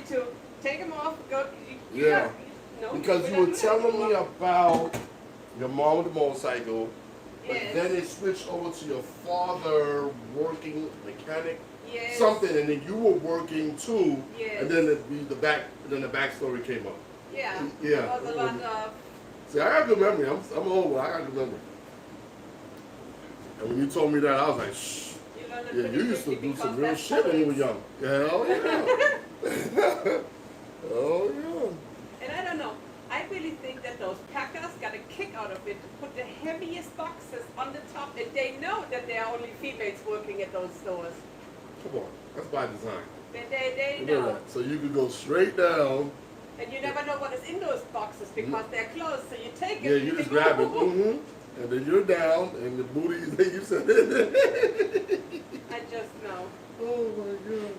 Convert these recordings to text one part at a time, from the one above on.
need to take them off. Go. Yeah. No, Because you were telling me about your mom with the motorcycle, but Yes. then it switched over to your father working mechanic, Yes. something, and then you were working too, Yes. and then the backstory came up. Yeah. Yeah. There was a lot of. See, I got good memory. I'm old, but I got good memory. And when you told me that, I was like, shh. Yeah, you used to do some real shit when you were young. Hell yeah. Oh yeah. And I don't know. I really think that those packers got a kick out of it to put the heaviest boxes on the top, and they know that there are only females working at those stores. Come on, that's by design. They You know. that. So you could go straight down. And you never know what is in those boxes because they're closed, so you take it. Yeah, you just grab it. And then you're down, and the booty, you said. I just know. Oh my God.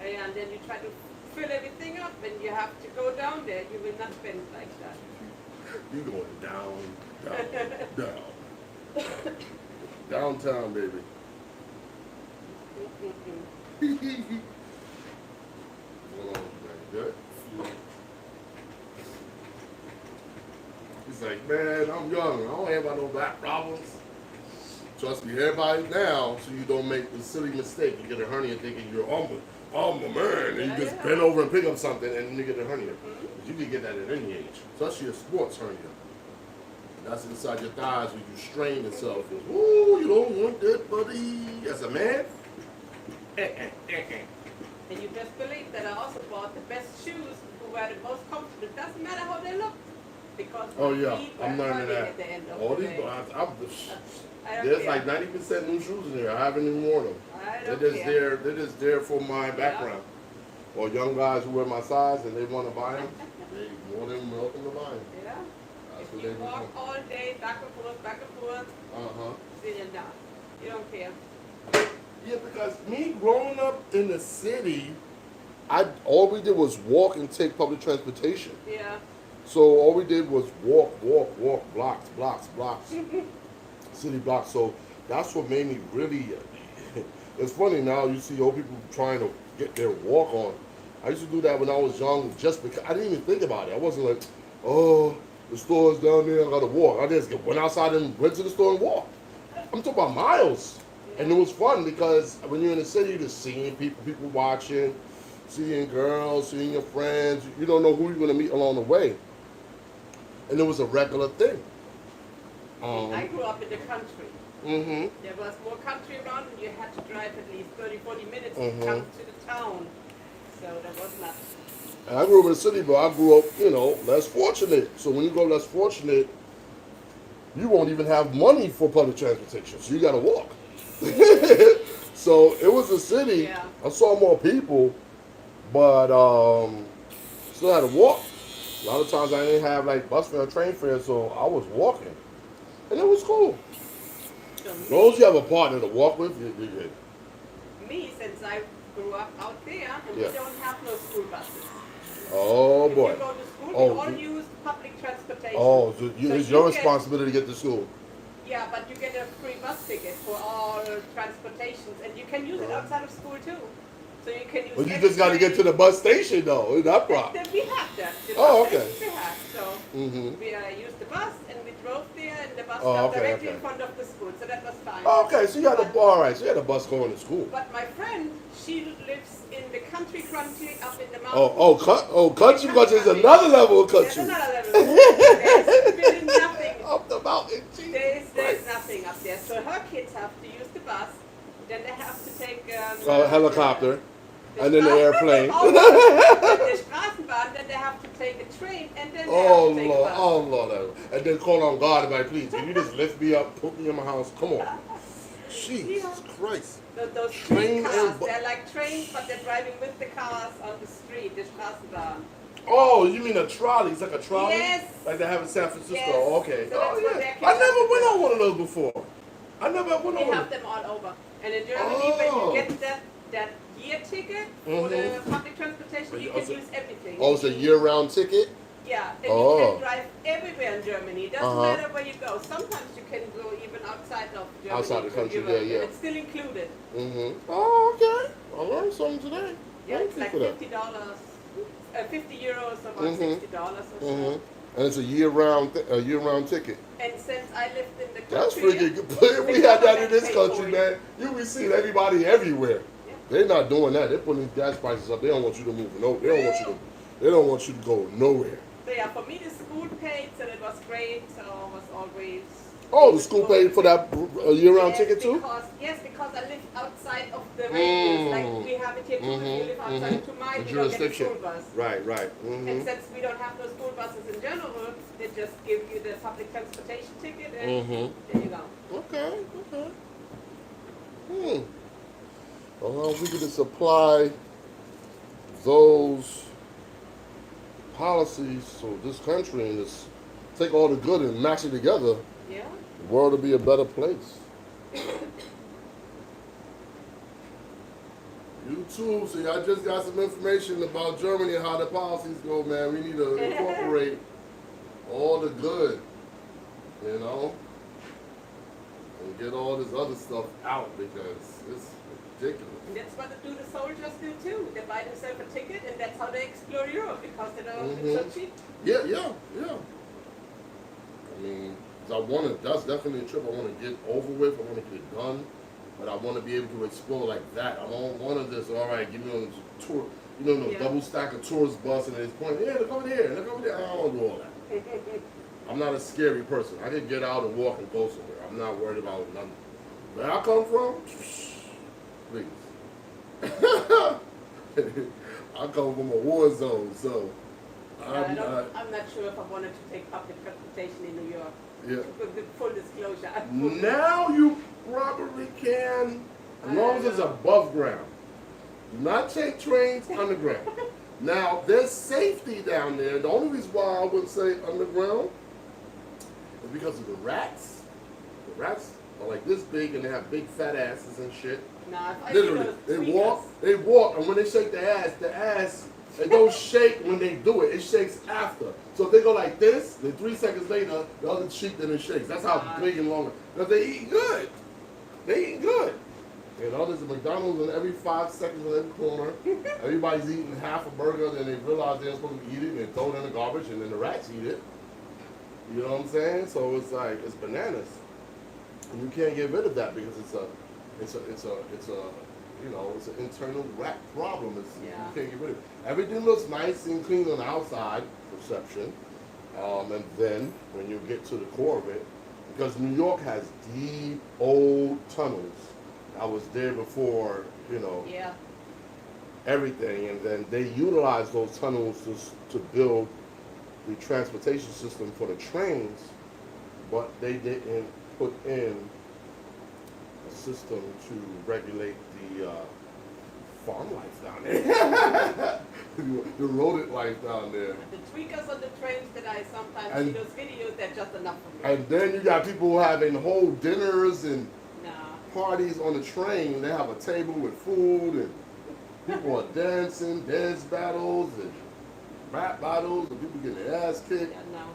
And then you try to fill everything up, and you have to go down there. You will not bend like that. You going down, down, down. Downtown, baby. Hold on, man. Good? He's like, man, I'm young. I don't have no back problems. Trust me, everybody now, so you don't make the silly mistake. You get a hernia thinking you're I'm a man, and you just bend over and pick up something, and then you get a hernia. You can get that at any age, especially a sports hernia. That's inside your thighs when you strain yourself. Ooh, you don't want that, buddy. As a man. And you best believe that I also bought the best shoes who wear the most comfortable. It doesn't matter how they look. Because I'm learning that. At the end of All the these, day. there's like 90% new shoes in there. I haven't even worn them. They're just there for my background. Or young guys who wear my size and they want to buy them, they more than welcome to buy them. Yeah. That's If you walk all day back and forth, then you're done. You don't care. Yeah, because me growing up in the city, all we did was walk and take public transportation. Yeah. So all we did was walk, blocks, city blocks. So that's what made me really. It's funny now you see old people trying to get their walk on. I used to do that when I was young, just because I didn't even think about it. I wasn't like, oh, the store's down there, I gotta walk. I just went outside and went to the store and walked. I'm talking about miles. And it was fun because when you're in the city, you're just seeing people watching, seeing girls, seeing your friends. You don't know who you're going to meet along the way. And it was a regular thing. I grew up in the country. Mm-hmm. There was more country around, and you had to drive at least 30, 40 minutes to come to the town. So there was nothing. And I grew up in the city, but I grew up, less fortunate. So when you go less fortunate, you won't even have money for public transportation. So you got to walk. So it was a city. Yeah. I saw more people, but still had to walk. A lot of times I didn't have like bus fare or train fare, so I was walking, and it was cool. As long as you have a partner to walk with, you're good. Me, since I grew up out there, and we don't have no school buses. Oh boy. If you go to school, we all use public transportation. Oh, so it's your responsibility to get to school. Yeah, but you get a free bus ticket for all transportations, and you can use it outside of school too. So you can use. But you just got to get to the bus station though. That problem. We have that. Okay. We have. So we used the bus and we drove there, and the bus Oh, stopped okay, directly okay. in front of the school, so that was fine. Oh, okay, so you had so you had a bus going to school. But my friend, she lives in the country up in the mountains. Country is another level of country. There's another level. There's really nothing. Up the mountain. There's nothing up there. So her kids have to use the bus, then they have to take a helicopter, and then the airplane. The Straßenbahn, then they have to take a train, and then they have to take a bus. Oh Lord, and then call on God and like, please, can you just lift me up, put me in my house? Come on. Jesus Christ. Those train cars, they're like trains, but they're driving with the cars on the street, the Straßenbahn. Oh, you mean a trolley? It's like a trolley? Yes. Like they have in San Francisco. Yes. Oh, okay. So I never went on one of those before. I never went on one. We have them all over. And in Germany, when you get that year ticket for the public transportation, you can use everything. Oh, it's a year-round ticket? Yeah, and you can drive everywhere in Germany. It doesn't matter where you go. Sometimes you can go even outside of Germany. Outside the country, Europe, yeah. And it's still included. Oh, okay. I learned something today. Yeah, it's Thank like you for that. $50, €50, about Mhm. $60 or so. Mhm. And it's a year-round ticket. And since I lived in the That's country, freaking good. If we had that in this country, man, you be seeing everybody everywhere. Yeah. They're not doing that. They're putting these gas prices up. They don't want you to move. No, they don't want you to. They don't want you to go nowhere. So yeah, for me the school paid, so it was great. So I was always. Oh, the school paid for that year-round Yes, ticket too. because I live outside of the radius. Like we have it here too. If you live outside of 2 miles, The you don't get a jurisdiction. school bus. Right, right. And since we don't have no school buses in general, they just give you the public transportation ticket, and there you go. Okay, okay. Well, we could just apply those policies to this country and just take all the good and mash it together. Yeah. The world will be a better place. You too. See, I just got some information about Germany and how the policies go, man. We need to incorporate all the good, you know, and get all this other stuff out because it's ridiculous. And that's what the soldiers do too. They buy themselves a ticket, and that's how they explore Europe because they don't. It's so cheap. Yeah. I mean, that's definitely a trip I want to get over with. I want to get it done. But I want to be able to explore like that. I don't want to just, all right, give me on a tour, double stack of tourist bus and it's pointing, look over there, look over there. I don't want to do all that. I'm not a scary person. I can get out and walk and go somewhere. I'm not worried about nothing. Where I come from, please. I come from a war zone, so I'm not sure if I wanted to take public transportation in New York. Yeah. With full disclosure. Now you probably can, as long as it's above ground. Do not take trains underground. Now, there's safety down there. The only reason why I wouldn't say underground is because of the rats. The rats are like this big and they have big fat asses and shit. Nah, if I Literally, they walk, and when they shake the ass, it don't shake when they do it. It shakes after. So if they go like this, then 3 seconds later, the other cheek then it shakes. That's how big and long. Because they eat good. They eat good. You know, there's a McDonald's in every 5 seconds on every corner. Everybody's eating half a burger, then they realize they're supposed to eat it, and they throw it in the garbage, and then the rats eat it. You know what I'm saying? So it's like, it's bananas. And you can't get rid of that because it's an internal rat problem. You can't get rid of it. Everything looks nice and clean on the outside perception, and then when you get to the core of it, because New York has deep old tunnels. I was there before, everything, and then they utilize those tunnels to build the transportation system for the trains, but they didn't put in a system to regulate the farm life down there, the rodent life down there. The tweakers on the trains that I sometimes see those videos, they're just enough for me. And then you got people having whole dinners and parties on the train. They have a table with food and people are dancing, dance battles and rap battles and people getting their ass kicked. Yeah, no.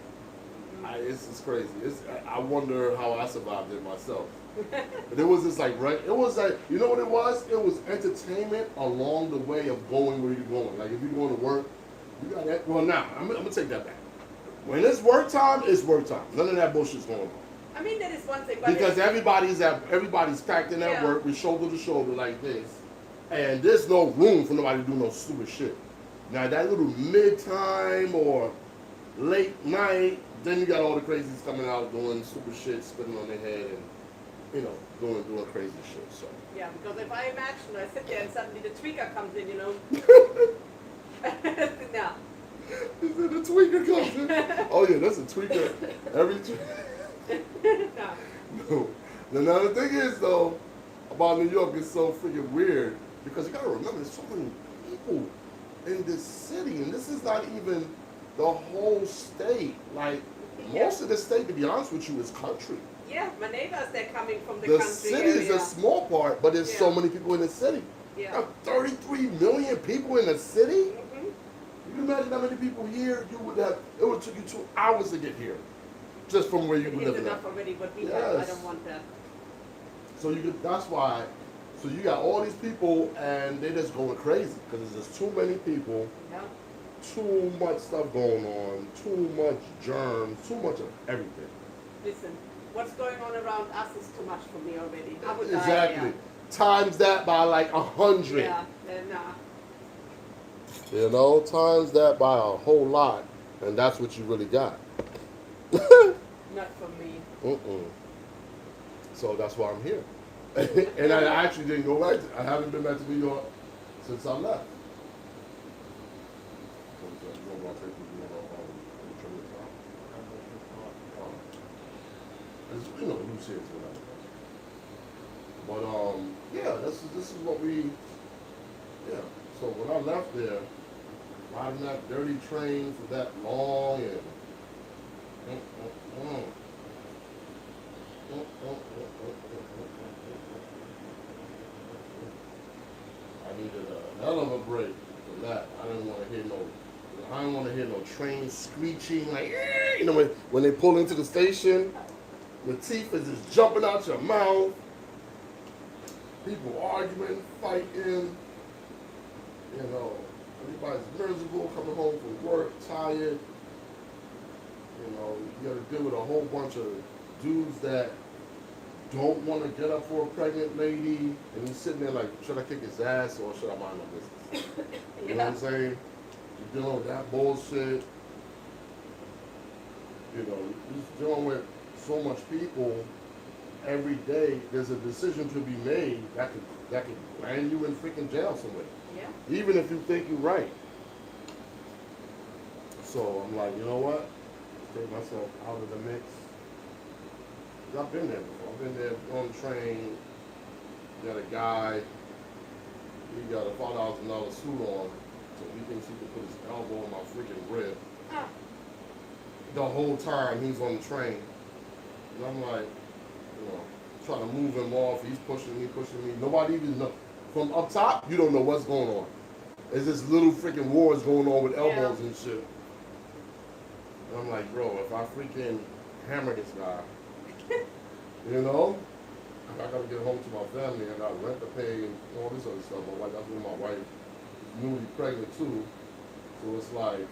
It's crazy. I wonder how I survived it myself. But it was just like, it was like, you know what it was? It was entertainment along the way of going where you're going. Like if you're going to work, you got that. Well, now, I'm going to take that back. When it's work time, it's work time. None of that bullshit's going on. I mean, that is one thing. But because everybody's packed in at work with shoulder to shoulder like this. And there's no room for nobody to do no stupid shit. Now, that little mid-time or late night, then you got all the crazies coming out doing stupid shit, spitting on their head and, doing crazy shit. So. Yeah, because if I imagine I sit there and suddenly the tweaker comes in, no. Is it a tweaker comes in? Oh yeah, that's a tweaker. Every tweaker. No. Now the thing is though, about New York is so freaking weird because you gotta remember there's so many people in this city, and this is not even the whole state. Like most of the state, to be honest with you, is country. Yeah, my neighbors, they're coming from the country. The city is a small part, but there's so many people in the city. Yeah. 33 million people in the city? You can imagine how many people here you would have, it would take you 2 hours to get here. Just from where you live. It's enough already, but we have, I don't want that. So that's why So you got all these people, and they're just going crazy because there's just too many people, Yeah. too much stuff going on, too much germs, too much of everything. Listen, what's going on around us is too much for me already. I would die Exactly. Times that by like 100. there. Yeah, nah. You know, times that by a whole lot, and that's what you really got. Not for me. Mm-mm. So that's why I'm here. And I actually didn't go back. I haven't been back to New York since I left. It's, you know, loose ends, whatever. But yeah, this is what we. Yeah. So when I left there, riding that dirty train for that long and. I needed a hell of a break from that. I didn't want to hear no train screeching like, you know, when they pull into the station, the teeth is just jumping out your mouth. People arguing, fighting. You know, everybody's miserable, coming home from work, tired. You know, you got to deal with a whole bunch of dudes that don't want to get up for a pregnant lady, and he's sitting there like, should I kick his ass or should I mind my business? You know what I'm saying? You're dealing with that bullshit. You know, you're dealing with so much people every day. There's a decision to be made that could land you in freaking jail somewhere. Yeah. Even if you think you're right. So I'm like, you know what? Take myself out of the mix. I've been there before. I've been there on the train. You got a guy, he got a $5,000 suit on, so he thinks he can put his elbow on my freaking rib. Ah. The whole time he's on the train. And I'm like, you know, trying to move him off. He's pushing me. Nobody even know. From up top, you don't know what's going on. There's this little freaking wars going on with elbows and shit. And I'm like, bro, if I freaking hammer this guy, you know, I gotta get home to my family. I got rent to pay and all this other stuff. That's when my wife is newly pregnant too. So it's like,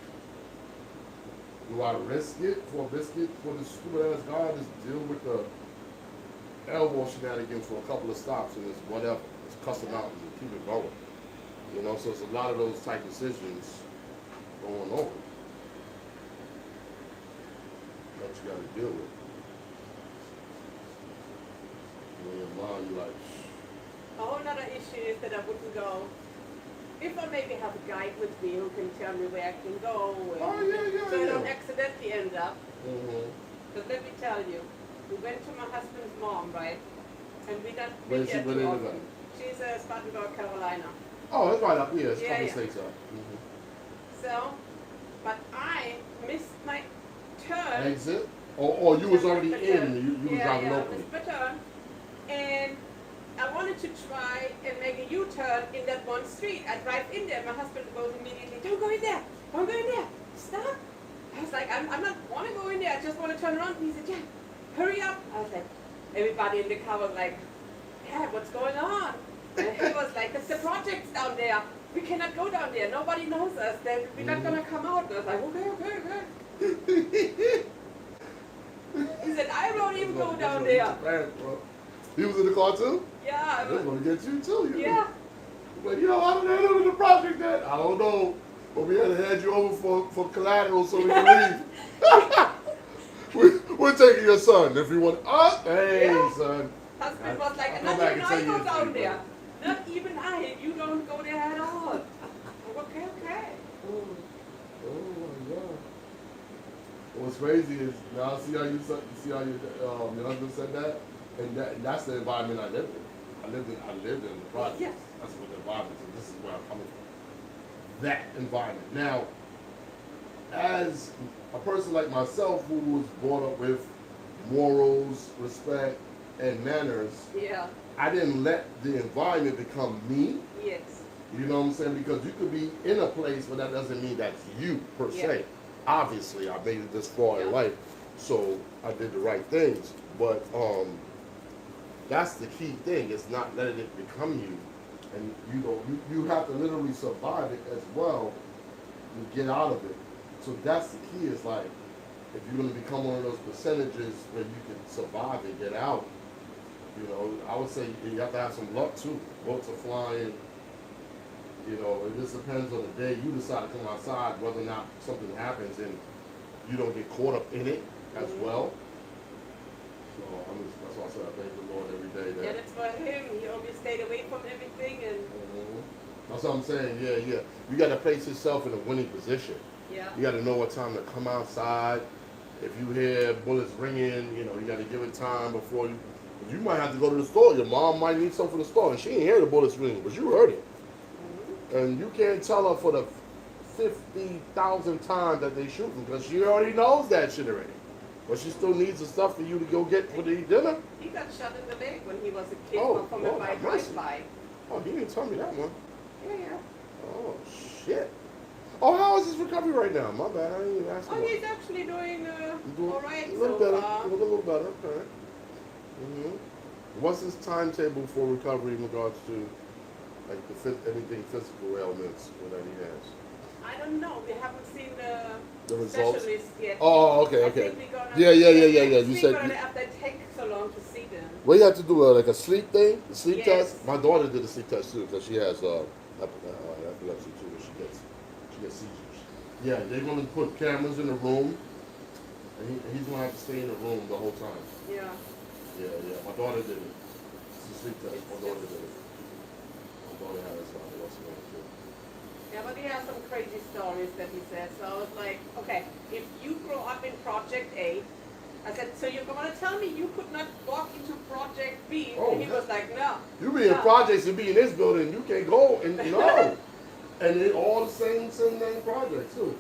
do I risk it for a biscuit for this stupid ass guy? Just deal with the elbow shenanigans for a couple of stops and it's whatever. It's cuss them out and keep it going. You know, so it's a lot of those type decisions going on that you gotta deal with. In your mind, you're like, A whole other issue is that I wouldn't go. If I maybe have a guide with me who can tell me where I can go, and so I don't accidentally end up. Because let me tell you, we went to my husband's mom, right? And we don't Where's she too been often. She's a Spartanburg, Carolina. oh, that's right up here. It's a Yeah, couple yeah. states up. So, but I missed my turn. Exit? Or you was already in, you was driving I locally. missed my turn. And I wanted to try and make a U-turn in that one street. I drive in there. My husband goes immediately, don't go in there. Don't go in there. Stop. I was like, I'm not want to go in there. I just want to turn around. And he said, yeah, hurry up. I was like, everybody in the car was like, yeah, what's going on? And he was like, it's the projects down there. We cannot go down there. Nobody knows us. We're not going to come out. And I was like, okay. He said, I won't even go down there. He was in the car too? Yeah. They're going to get you too. Yeah. But you know, I don't know the project that. I don't know. But we had to hand you over for collateral so we can leave. We're taking your son. If you want, hey, son. Husband was like, not even I go down there. Not even I. You don't go there at all. Okay. Oh my God. What's crazy is now see how your husband said that, and that's the environment I lived in. I lived in the project. Yes. That's what the environment is. This is where I'm coming from. That environment. Now, as a person like myself who was brought up with morals, respect, and manners, Yeah. I didn't let the environment become me. Yes. You know what I'm saying? Because you could be in a place, but that doesn't mean that's you per se. Obviously, I made it this far in life, so I did the right things. But that's the key thing. It's not letting it become you, and you have to literally survive it as well to get out of it. So that's the key. Is like if you're going to become one of those percentages where you can survive and get out. I would say you have to have some luck too. Boats are flying. It just depends on the day you decide to come outside, whether or not something happens and you don't get caught up in it as well. So that's why I said I thank the Lord every day. Yeah, that's for him. He always stayed away from everything, and that's what I'm saying. Yeah. You got to place yourself in a winning position. yeah. You got to know what time to come outside. If you hear bullets ringing, you got to give it time before you. You might have to go to the store. Your mom might need something from the store, and she ain't hear the bullets ringing, but you heard it. And you can't tell her for the 50,000 times that they shooting because she already knows that shit already. But she still needs the stuff for you to go get for the dinner. He got shot in the leg when he was a kid from a bike drive-by. Oh, he didn't tell me that one. Yeah. Oh, shit. Oh, how is his recovery right now? My bad, I didn't even ask him. Oh, he's actually doing all right a little so better. far. A little better, okay. What's his timetable for recovery in regards to like anything physical ailments that he has? I don't know. We haven't seen The results? specialist yet. Oh, okay. I think we're gonna Yeah. You said after it takes so long to see them. What you have to do, like a sleep thing, a sleep Yes. test. My daughter did a sleep test too because she has epilepsy too. She gets seizures. Yeah, they're gonna put cameras in the room, and he's gonna have to stay in the room the whole time. Yeah. Yeah. My daughter did it. It's a sleep test. My daughter did it. My daughter had epilepsy too. Yeah, but he has some crazy stories that he says. So I was like, okay, if you grow up in Project A, I said, so you're going to tell me you could not walk into Project B? Oh, and he was like, no. You be in projects and be in this building, you can't go and no. And they all the same name projects too.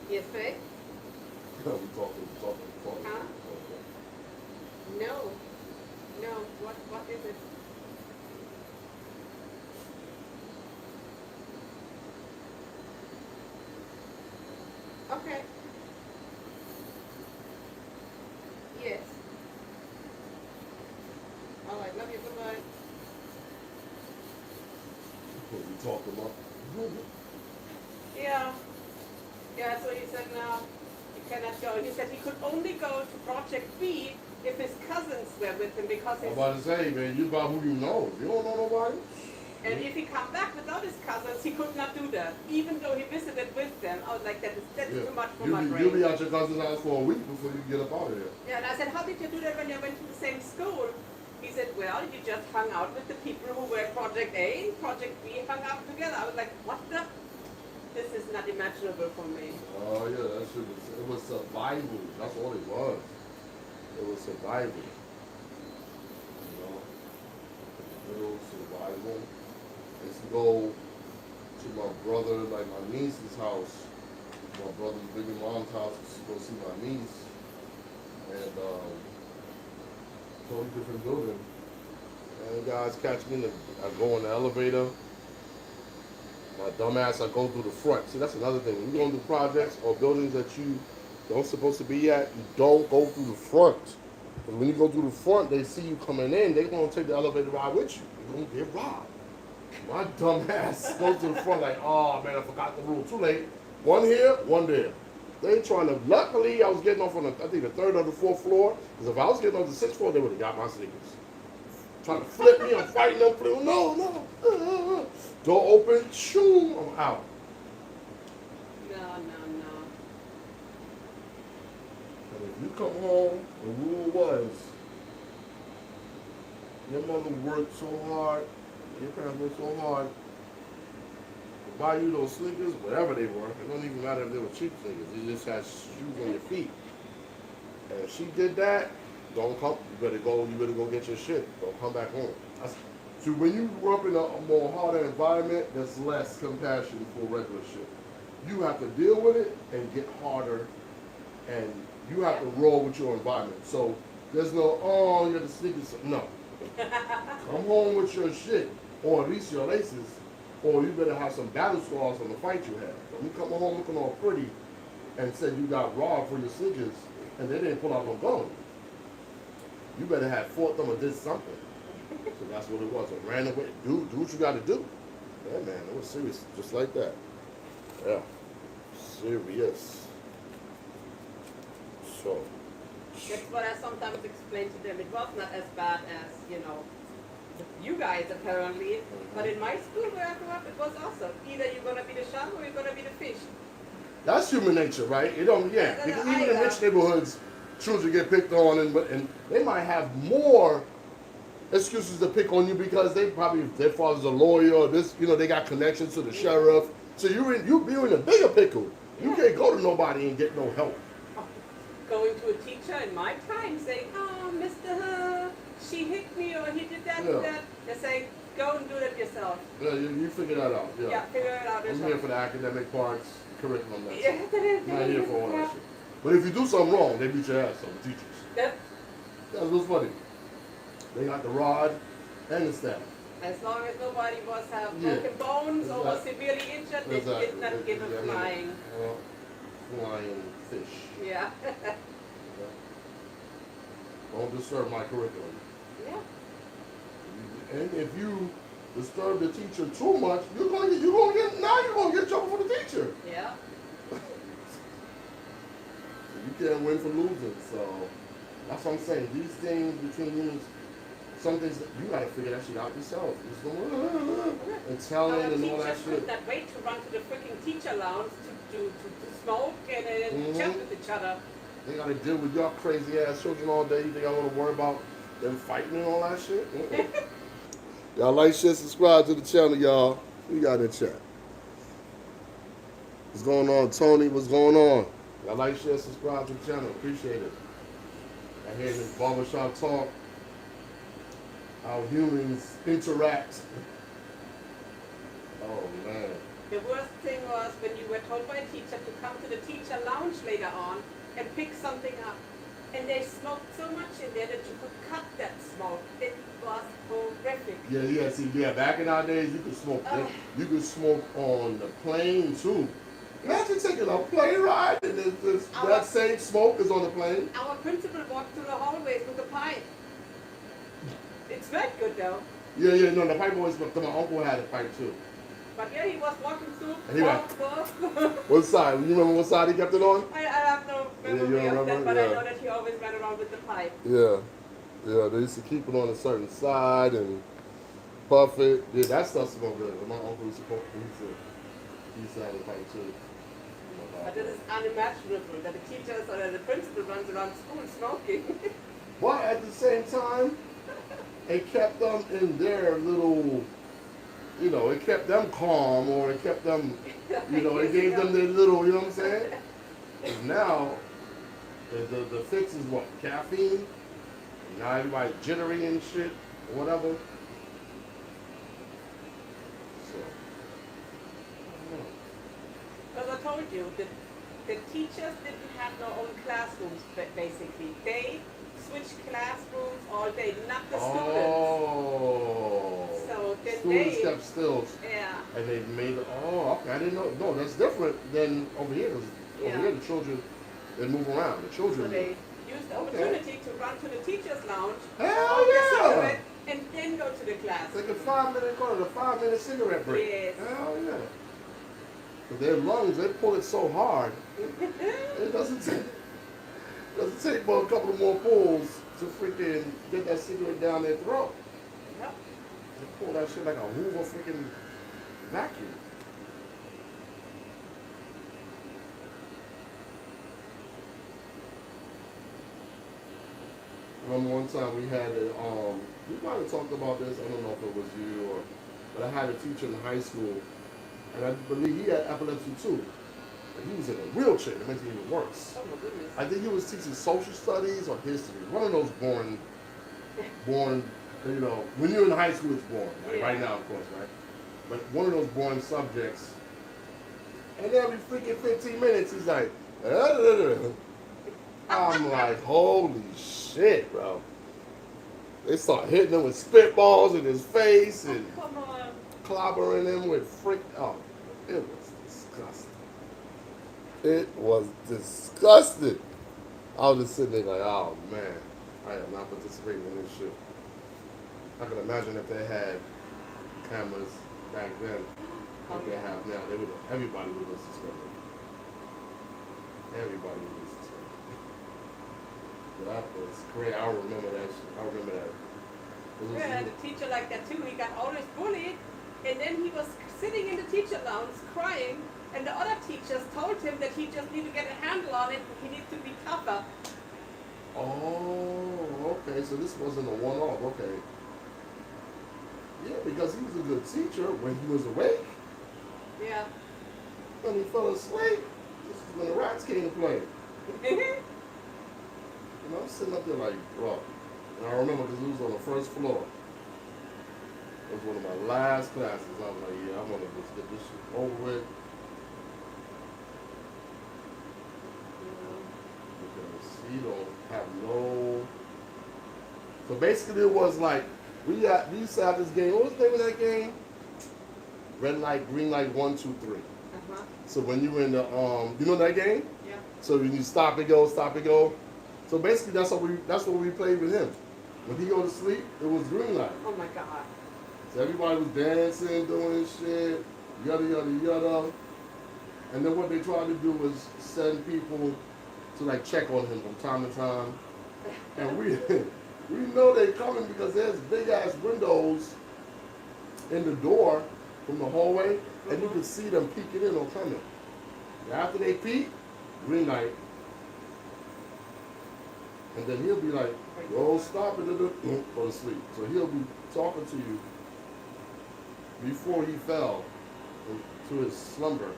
Yes, babe? We talking. Huh? No. What is it? Okay. Yes. All right, love you, bye-bye. What we talking about? Yeah. Yeah, so he said no, he cannot go. He said he could only go to Project B if his cousins were with him because I'm his, about to say, man, you about who you know. You don't know nobody? and if he come back without his cousins, he could not do that. Even though he visited with them, I was like, that's too much for my brain. You'll be at your cousin's house for a week before you get up out of there. Yeah, and I said, how did you do that when you went to the same school? He said, well, you just hung out with the people who were Project A and Project B hung out together. I was like, what the? This is not imaginable for me. Oh yeah, it was survival. That's all it was. It was survival. Little survival. I used to go to my brother, like my niece's house. My brother's baby mom's house to go see my niece. And totally different building. And guys catch me I go in the elevator. My dumbass, I go through the front. See, that's another thing. When you go into projects or buildings that you don't supposed to be at, you don't go through the front. Because when you go through the front, they see you coming in, they're going to take the elevator ride with you. You're going to get robbed. My dumbass goes to the front like, oh man, I forgot the rule. Too late. One here, one there. They trying to, luckily I was getting off on the, I think the third or the fourth floor. Because if I was getting on the sixth floor, they would have got my sneakers. Trying to flip me, I'm fighting them. No. Door open, shoo, I'm out. No. And if you come home, the rule was, your mother worked so hard, your parents worked so hard to buy you those sneakers, whatever they were. It don't even matter if they were cheap sneakers. You just had shoes on your feet. And if she did that, don't come. You better go get your shit. Don't come back home. So when you grow up in a more harder environment, there's less compassion for regular shit. You have to deal with it and get harder, and you have to roll with your environment. So there's no, oh, you're the sneakers. No. Come home with your shit, or at least your laces, or you better have some battle scars from the fight you had. Don't you come home looking all pretty and say you got robbed for your sneakers, and they didn't pull out no gun. You better have fought them or did something. So that's what it was. I ran away. Do what you got to do. Yeah, man, it was serious, just like that. Yeah, serious. So. That's what I sometimes explain to them. It was not as bad as, you guys apparently. But in my school where I grew up, it was also either you're gonna be the shark or you're gonna be the fish. That's human nature, right? It don't, yeah. Because even in rich neighborhoods, children get picked on, and they might have more excuses to pick on you because they probably their father's a lawyer or this, they got connections to the sheriff. So you're in a bigger pickle. You can't go to nobody and get no help. Going to a teacher in my time saying, "Oh, Mr. She hit me or he did that and that." They're saying, "Go and do that yourself." Yeah, you figure that out. Yeah, figure it out yourself. I'm here for the academic parts, curriculum. That's Yeah, I'm not here for all that shit. But if you do something wrong, they beat your ass on the teachers. Yep. That's what's funny. They got the rod and the staff. As long as nobody was broken bones or was severely injured, they did not give a flying. Flying fish. Yeah. Don't disturb my curriculum. Yeah. And if you disturb the teacher too much, you're gonna get in trouble for the teacher. Yeah. You can't win for losing. So that's what I'm saying. These things between humans, some things you gotta figure that shit out yourself. And telling and all that shit. shit. Could not wait to run to the freaking teacher lounge to smoke and chat with each other. They gotta deal with y'all crazy ass children all day. You think I wanna worry about them fighting and all that shit? Y'all like, share, subscribe to the channel, y'all. We got in chat. What's going on, Tony? What's going on? Y'all like, share, subscribe to the channel. Appreciate it. I hear this barbershop talk. How humans interact. Oh man. The worst thing was when you were told by a teacher to come to the teacher lounge later on and pick something up. And they smoked so much in there that you could cut that smoke. It was horrific. Yeah, back in our days, you could smoke. You could smoke on the plane too. Imagine taking a plane ride and that same smoke is on the plane. Our principal walked through the hallways with a pipe. It smelled good though. Yeah, no, the pipe always smoked. My uncle had a pipe too. But yeah, he was walking through. What side? You remember what side he kept it on? I have no memory of that, but I know that he always ran around with the pipe. Yeah, they used to keep it on a certain side and puff it. Yeah, that stuff smelled good. My uncle used to have a pipe too. But it is unimaginable that the teachers or the principal runs around school smoking. But at the same time, it kept them in their little, it kept them calm, or it kept them, it gave them their little, you know what I'm saying? And now, the fix is what? Caffeine? Now everybody's jittery and shit, or whatever. So, Because I told you, the teachers didn't have their own classrooms, basically. They switched classrooms all day, not the students. Oh. So then students kept still. Yeah. And they made okay, I didn't know. No, that's different than over here. Over here, the children, they move around. The children. So they used the opportunity to run to the teacher's lounge. Hell yeah. And then go to the class. It's like a 5-minute cigarette break. Yes. Hell yeah. But their lungs, they pull it so hard. It doesn't take but a couple of more pulls to freaking get that cigarette down their throat. Yep. They pull that shit like a Hoover freaking vacuum. Remember one time we had we might have talked about this, I don't know if it was you but I had a teacher in high school, and I believe he had epilepsy too. And he was in a wheelchair, that makes it even worse. Oh my goodness. I think he was teaching social studies or history. One of those born, when you're in high school it's born. Like right now, of course, right? But one of those born subjects. And every freaking 15 minutes he's like, I'm like, holy shit, bro. They start hitting him with spitballs in his face and clobbering him with it was disgusting. It was disgusting. I was just sitting there like, oh man. I am not participating in this shit. I can imagine if they had cameras back then, like they have now, everybody would have been suspended. Everybody would be suspended. But that was great. I remember that shit. I remember that. We had a teacher like that too. He got always bullied, and then he was sitting in the teacher lounge crying, and the other teachers told him that he just needed to get a handle on it, he needed to be tougher. Oh, okay. So this wasn't a one-off. Okay. Yeah, because he was a good teacher when he was awake. Yeah. When he fell asleep, this is when the rats came to play. And I'm sitting up there like, bro. And I remember because it was on the first floor. It was one of my last classes. I was like, yeah, I'm gonna just get this shit over with. Because you don't have no. So basically, it was like we used to have this game. What was the name of that game? Red light, green light, 1, 2, 3. Uh-huh. So when you were in the you know that game? Yeah. So when you stop and go, stop and go. So basically, that's what we played with him. When he go to sleep, it was green light. Oh my God. So everybody was dancing, doing shit, yada yada yada. And then what they tried to do was send people to like check on him from time to time. And we know they coming because there's big ass windows in the door from the hallway, and you can see them peeking in or coming. And after they peek, green light. And then he'll be like, "Yo, stop it, go to sleep." So he'll be talking to you before he fell into his slumber,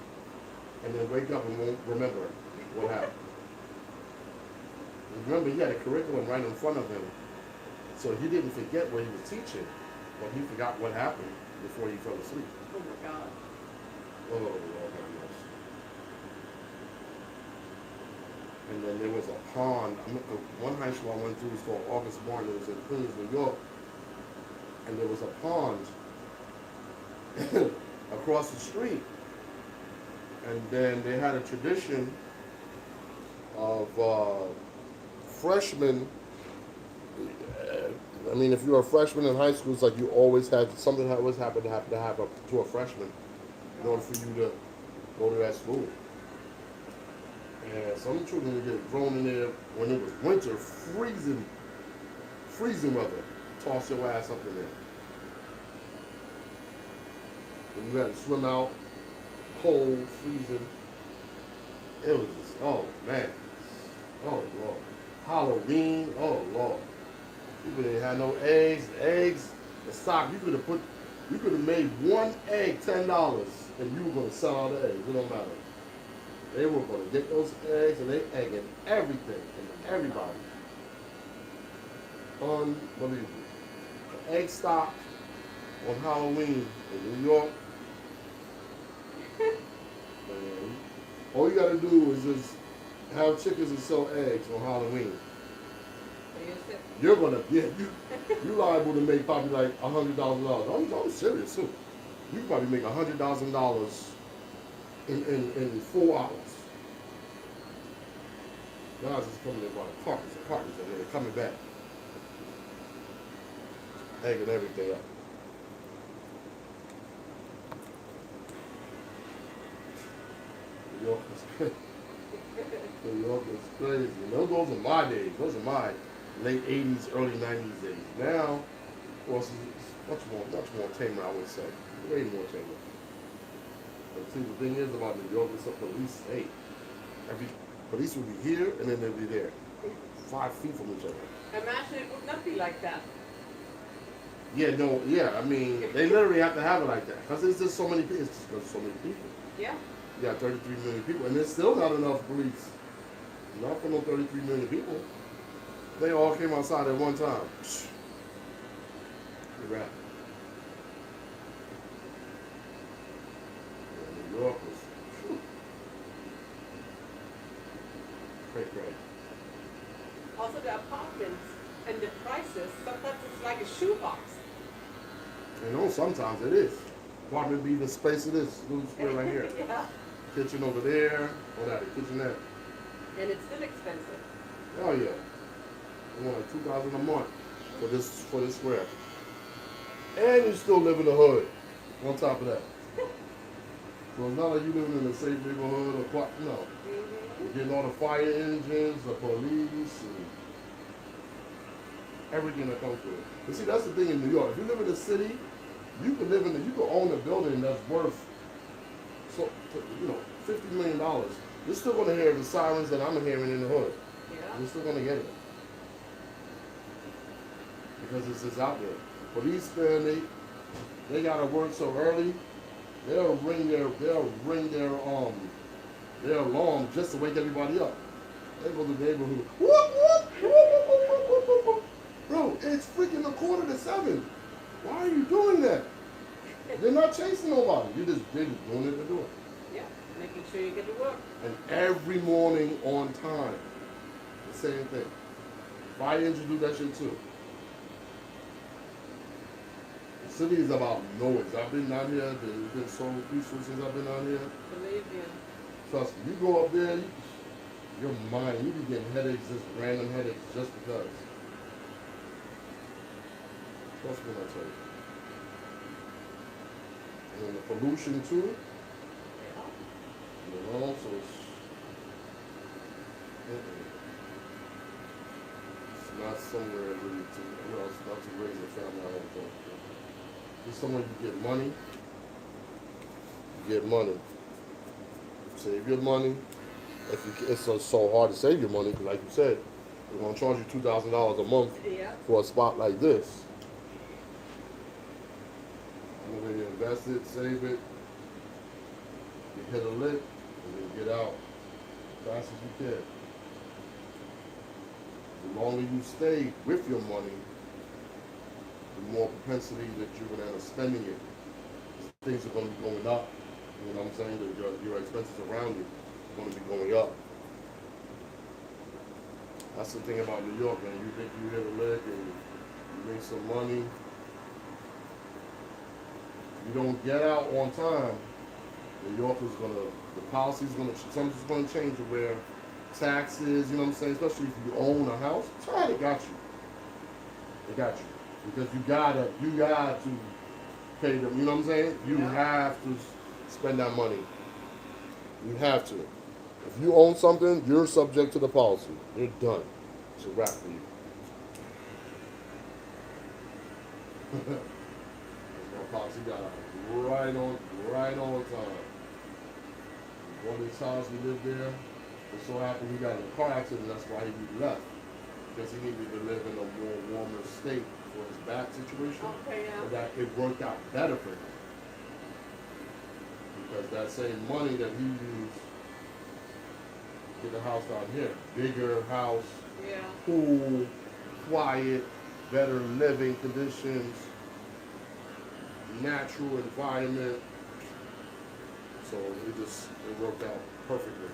and then wake up and won't remember what happened. And remember, he had a curriculum right in front of him, so he didn't forget what he was teaching, but he forgot what happened before he fell asleep. Oh my God. Oh, Lord have mercy. And then there was a pond. One high school I went to was called August Martin. It was in Queens, New York. And there was a pond across the street. And then they had a tradition of freshmen. I mean, if you're a freshman in high school, it's like you always had something that always happened to happen to a freshman in order for you to go to that school. And some children would get thrown in there when it was winter, freezing weather. Toss your ass up in there. And you had to swim out, cold, freezing. It was just, oh man. Oh Lord. Halloween, oh Lord. People didn't have no eggs, the stock, you could have made one egg $10 and you were gonna sell all the eggs, it don't matter. They were going to get those eggs and they egging everything and everybody. Unbelievable. The egg stock on Halloween in New York. Man, all you got to do is just have chickens and sell eggs on Halloween. You're going to, you're liable to make probably like $100,000. I'm serious too. You probably make $100,000 in 4 hours. Guys is coming in by apartments, and they're coming back. Egging everything up. New York is crazy. New York is crazy. And those are my days. Those are my late 80s, early 90s days. Now, of course, it's much more tamer, I would say. Way more tamer. But see, the thing is about New York is the police state. Every police will be here and then they'll be there, 5 feet from each other. Imagine it would not be like that. I mean, they literally have to have it like that because there's just so many people. It's just 'cause so many people. Yeah. You got 33 million people, and there's still not enough police. Not for no 33 million people. They all came outside at one time. You're right. Yeah, New York was. Great. Also the apartments and the prices, sometimes it's like a shoebox. You know, sometimes it is. Apartment be the space of this little square right here. Yeah. Kitchen over there, or that, the kitchen there. And it's still expensive. Oh yeah. They want like $2,000 a month for this square. And you still live in the hood on top of that. So it's not like you living in a safe neighborhood or what, no. You're getting all the fire engines, the police, and everything that comes with it. But see, that's the thing in New York. If you live in the city, you can you can own a building that's worth, so $50 million. You're still gonna hear the sirens that I'm hearing in the hood. Yeah. You're still gonna get it. Because it's just out there. Policemen, they gotta work so early, they'll ring their alarm just to wake everybody up. They go to the neighborhood. Whoop, whoop, whoop, whoop, whoop, whoop, whoop, whoop. Bro, it's freaking 6:45. Why are you doing that? They're not chasing nobody. They're just doing it to do it. Yeah, making sure you get to work. And every morning on time, the same thing. Fire engines do that shit too. The city is about noise. I've been down here. It's been so peaceful since I've been down here. Believe me. Trust me, you go up there, your mind, you be getting headaches, just random headaches, just because. Trust me when I tell you. And then the pollution too. Yeah. So it's not somewhere really it's not to raise a family out of. It's somewhere you get money. You get money. Save your money. It's so hard to save your money because, like you said, they're gonna charge you $2,000 a month for a spot like this. And then you invest it, save it, you hit a lick, and then get out as fast as you can. The longer you stay with your money, the more propensity that you're gonna end up spending it. Things are gonna be going up. You know what I'm saying? That your expenses around you are going to be going up. That's the thing about New York, man. You think you hit a lick and you make some money. You don't get out on time. New York is the policy's something's going to change where taxes, you know what I'm saying? Especially if you own a house, they got you. They got you. Because you got to pay them, you know what I'm saying? You have to spend that money. You have to. If you own something, you're subject to the policy. You're done. It's a wrap for you. My policy got right on time. One of his house, we lived there. It so happened he got in a car accident. That's why he left. Because he needed to live in a more warmer state for his back situation. Okay, yeah. But that it worked out better for him. Because that same money that he used to get a house down here, bigger house, pool, quiet, better living conditions, natural environment. So it worked out perfectly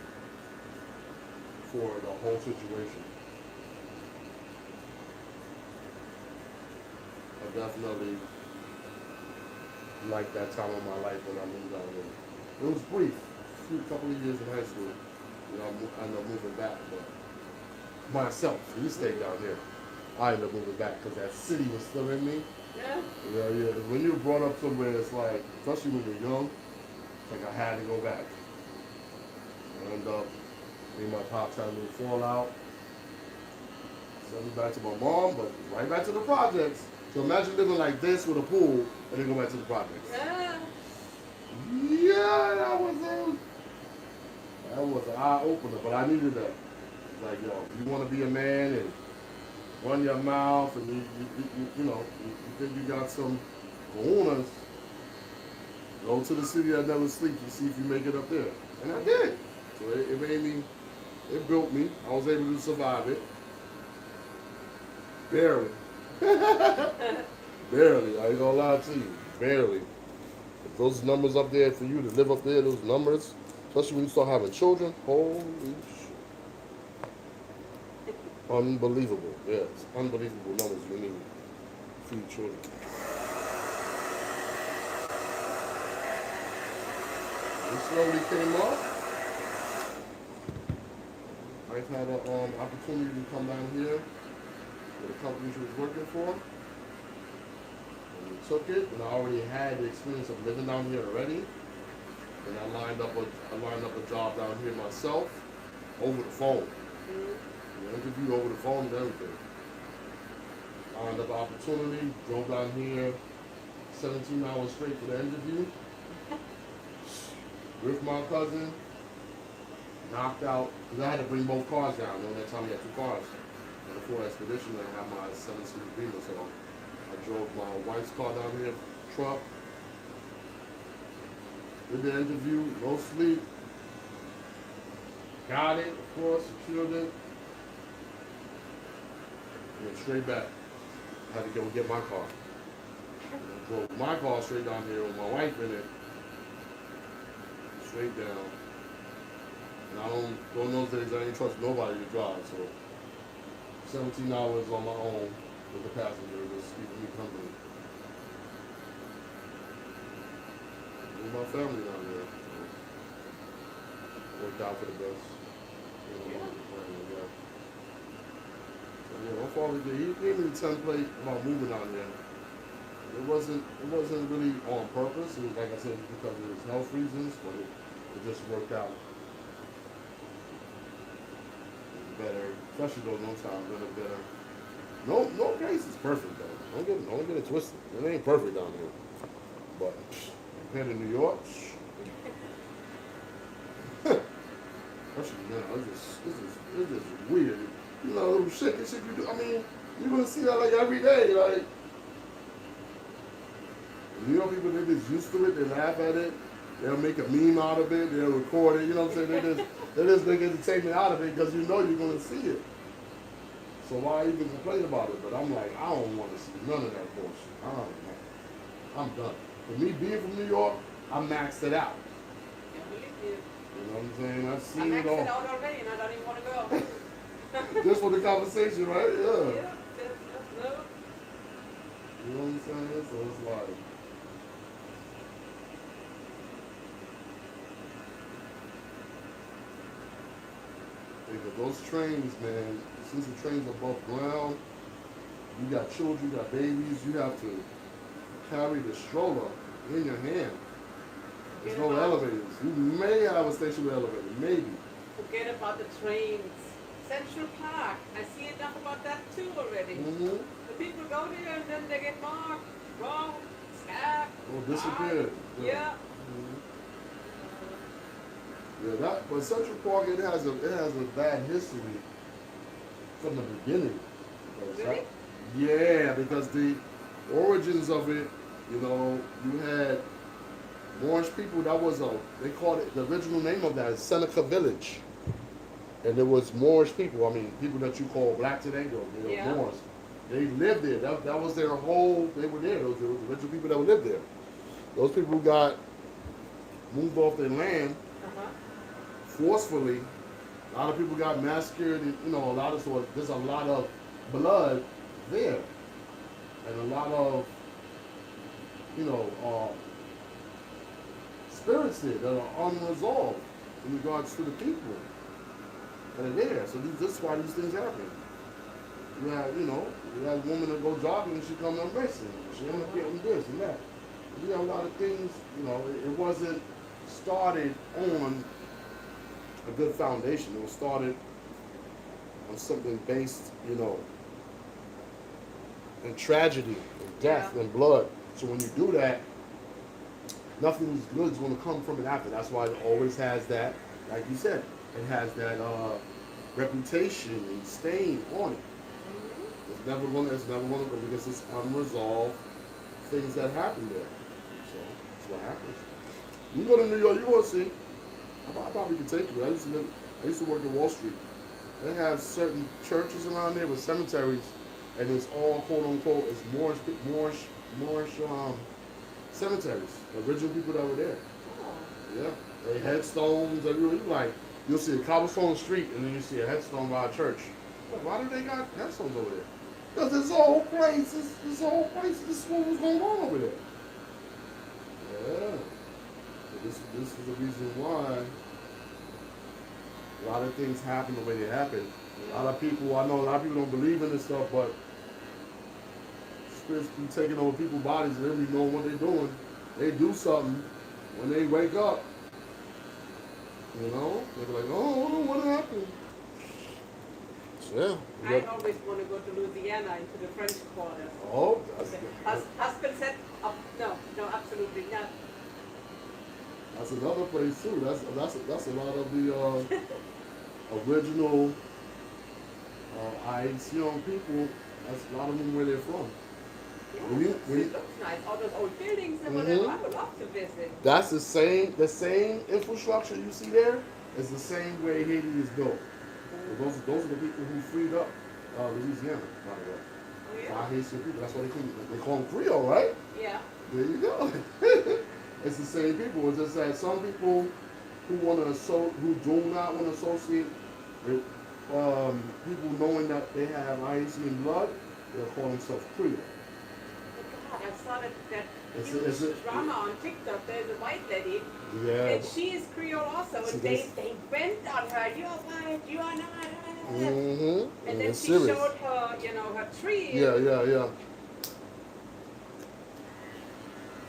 for the whole situation. I definitely like that time of my life when I moved down there. It was brief, a couple of years in high school. I ended up moving back, but myself, we stayed down here. I ended up moving back because that city was still in me. Yeah. Yeah. When you're brought up somewhere, it's like, especially when you're young, it's like I had to go back. I ended up, me and my pops had a little fallout. Sent me back to my mom, but right back to the projects. So imagine living like this with a pool and then go back to the projects. Yeah. Yeah, that was an eye opener, but I needed that. It's like, you want to be a man and run your mouth, and you think you got some kahunas, go to the city that never sleeps and see if you make it up there. And I did. So it made me, it built me. I was able to survive it. Barely. Barely. I ain't gonna lie to you. Barely. If those numbers up there for you to live up there, those numbers, especially when you start having children, holy shit. Unbelievable. Yeah, it's unbelievable numbers you need for your children. It slowly came up. I've had an opportunity to come down here with the company she was working for. And we took it, and I already had the experience of living down here already. And I lined up a job down here myself over the phone. The interview over the phone and everything. Lined up an opportunity, drove down here 17 hours straight for the interview. With my cousin, knocked out, because I had to bring both cars down. During that time, we had two cars. And a Ford Expedition, and I had my 7-seater Beamer, so I drove my wife's car down here, truck. Did the interview, no sleep. Got it, of course, secured it. And then straight back. Had to go get my car. And I drove my car straight down here with my wife in it. Straight down. And I don't those days I ain't trust nobody to drive, so 17 hours on my own with the passenger, just keeping me company. With my family down there. So worked out for the best. You know, yeah. So yeah, my father he gave me the template about moving down there. It wasn't really on purpose. It was like I said, because of his health reasons, but it just worked out better. Especially those no time better. No place is perfect though. Don't get it twisted. It ain't perfect down here. But compared to New York, especially now, it's just weird. You know, shit you do. I mean, you're gonna see that like every day, like. New York people, they're just used to it. They laugh at it. They'll make a meme out of it. They'll record it. You know what I'm saying? They just make entertainment out of it because you know you're going to see it. So why even complain about it? But I'm like, I don't want to see none of that bullshit. I'm done. For me being from New York, I maxed it out. You know what I'm saying? I've seen it all. I maxed it out already and I don't even want to go. Just for the conversation, right? Yeah. No. You know what I'm saying? So it's like. Because those trains, man, since the trains are above ground, you got children, you got babies, you have to carry the stroller in your hand. There's no elevators. You may have a station with elevator, maybe. Forget about the trains. Central Park, I see enough about that too already. Mm-hmm. The people go there and then they get marked, wrong, stabbed, Or disappeared. Yeah. Mm-hmm. Yeah, but Central Park it has a bad history from the beginning. Really? Yeah, because the origins of it, you know, you had Moorish people. They called it, the original name of that is Seneca Village, and it was Moorish people. I mean, people that you call black today, they were Moors. They lived there. That was their whole. They were there. Those were the original people that lived there. Those people got moved off their land. Forcefully. A lot of people got massacred, and there's a lot of blood there, and a lot of spirits there that are unresolved in regards to the people that are there. So this is why these things happen. You have a woman that go jogging and she come up missing. She end up getting this and that. You have a lot of things. It wasn't started on a good foundation. It was started on something based, in tragedy, and death, and blood. So when you do that, nothing good is going to come from it after. That's why it always has that, like you said, it has that reputation and stain on it. It's never going to go because it's unresolved things that happen there. So that's what happens. You go to New York, you will see. I probably could take you. I used to work in Wall Street. They have certain churches around there with cemeteries, and it's all quote unquote it's Moorish cemeteries. The original people that were there. Yeah, they headstones everywhere. You'll see a cobblestone street, and then you see a headstone by a church. Why do they got headstones over there? Because this whole place, this is what was going on over there. Yeah. This is the reason why a lot of things happen the way they happen. I know a lot of people don't believe in this stuff, but spirits be taking over people's bodies and they be knowing what they're doing. They do something when they wake up. You know, they be like, oh, what happened? So, yeah. I always want to go to Louisiana into the French Quarter. Oh, that's Okay. good. Husband said, no, absolutely not. That's another place too. That's a lot of the original Haitian people. That's a lot of them where they're from. Yeah, it looks nice. All those old buildings and whatever. I would love to visit. That's the same infrastructure you see there is the same way Haiti is built. Those are the people who freed up Louisiana, by the way. Oh, yeah? Haitian people. That's why they call them Creole, right? Yeah. There you go. It's the same people. It's just that some people who do not want to associate with people knowing that they have Haitian blood, they'll call themselves Creole. God, I saw that It's huge drama on TikTok. There's a white lady, Yeah. and she is Creole also, and they went on her. You're white, you are not. Mm-hmm. And then she serious. showed her, her tree. Yeah.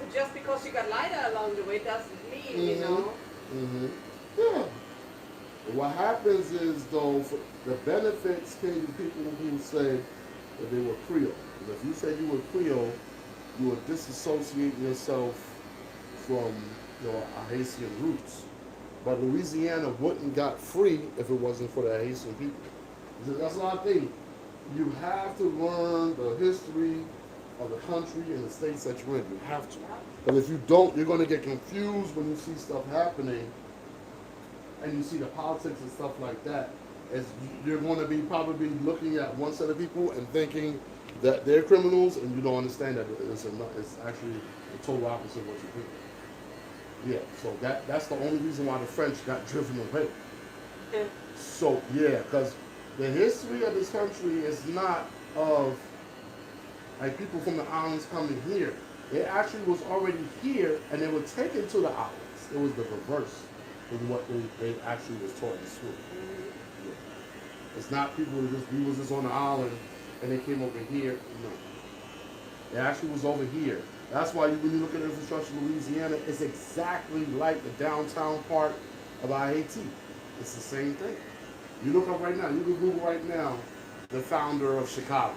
But just because she got lighter along the way doesn't mean, you know. Mm-hmm. Yeah. What happens is, though, for the benefits came to people who said that they were Creole. Because if you say you were Creole, you were disassociating yourself from your Haitian roots. But Louisiana wouldn't got free if it wasn't for the Haitian people. That's what I think. You have to learn the history of the country and the states that you're in. You have to. But if you don't, you're going to get confused when you see stuff happening and you see the politics and stuff like that. You're going to be probably looking at one set of people and thinking that they're criminals, and you don't understand that it's actually the total opposite of what you think. Yeah, so that's the only reason why the French got driven away. So, yeah, because the history of this country is not of like people from the islands coming here. It actually was already here, and they were taken to the islands. It was the reverse of what they actually was taught in school. Yeah. It's not people we was just on the island and they came over here. No, it actually was over here. That's why when you look at infrastructure in Louisiana, it's exactly like the downtown part of Haiti. It's the same thing. You look up right now. You can Google right now the founder of Chicago.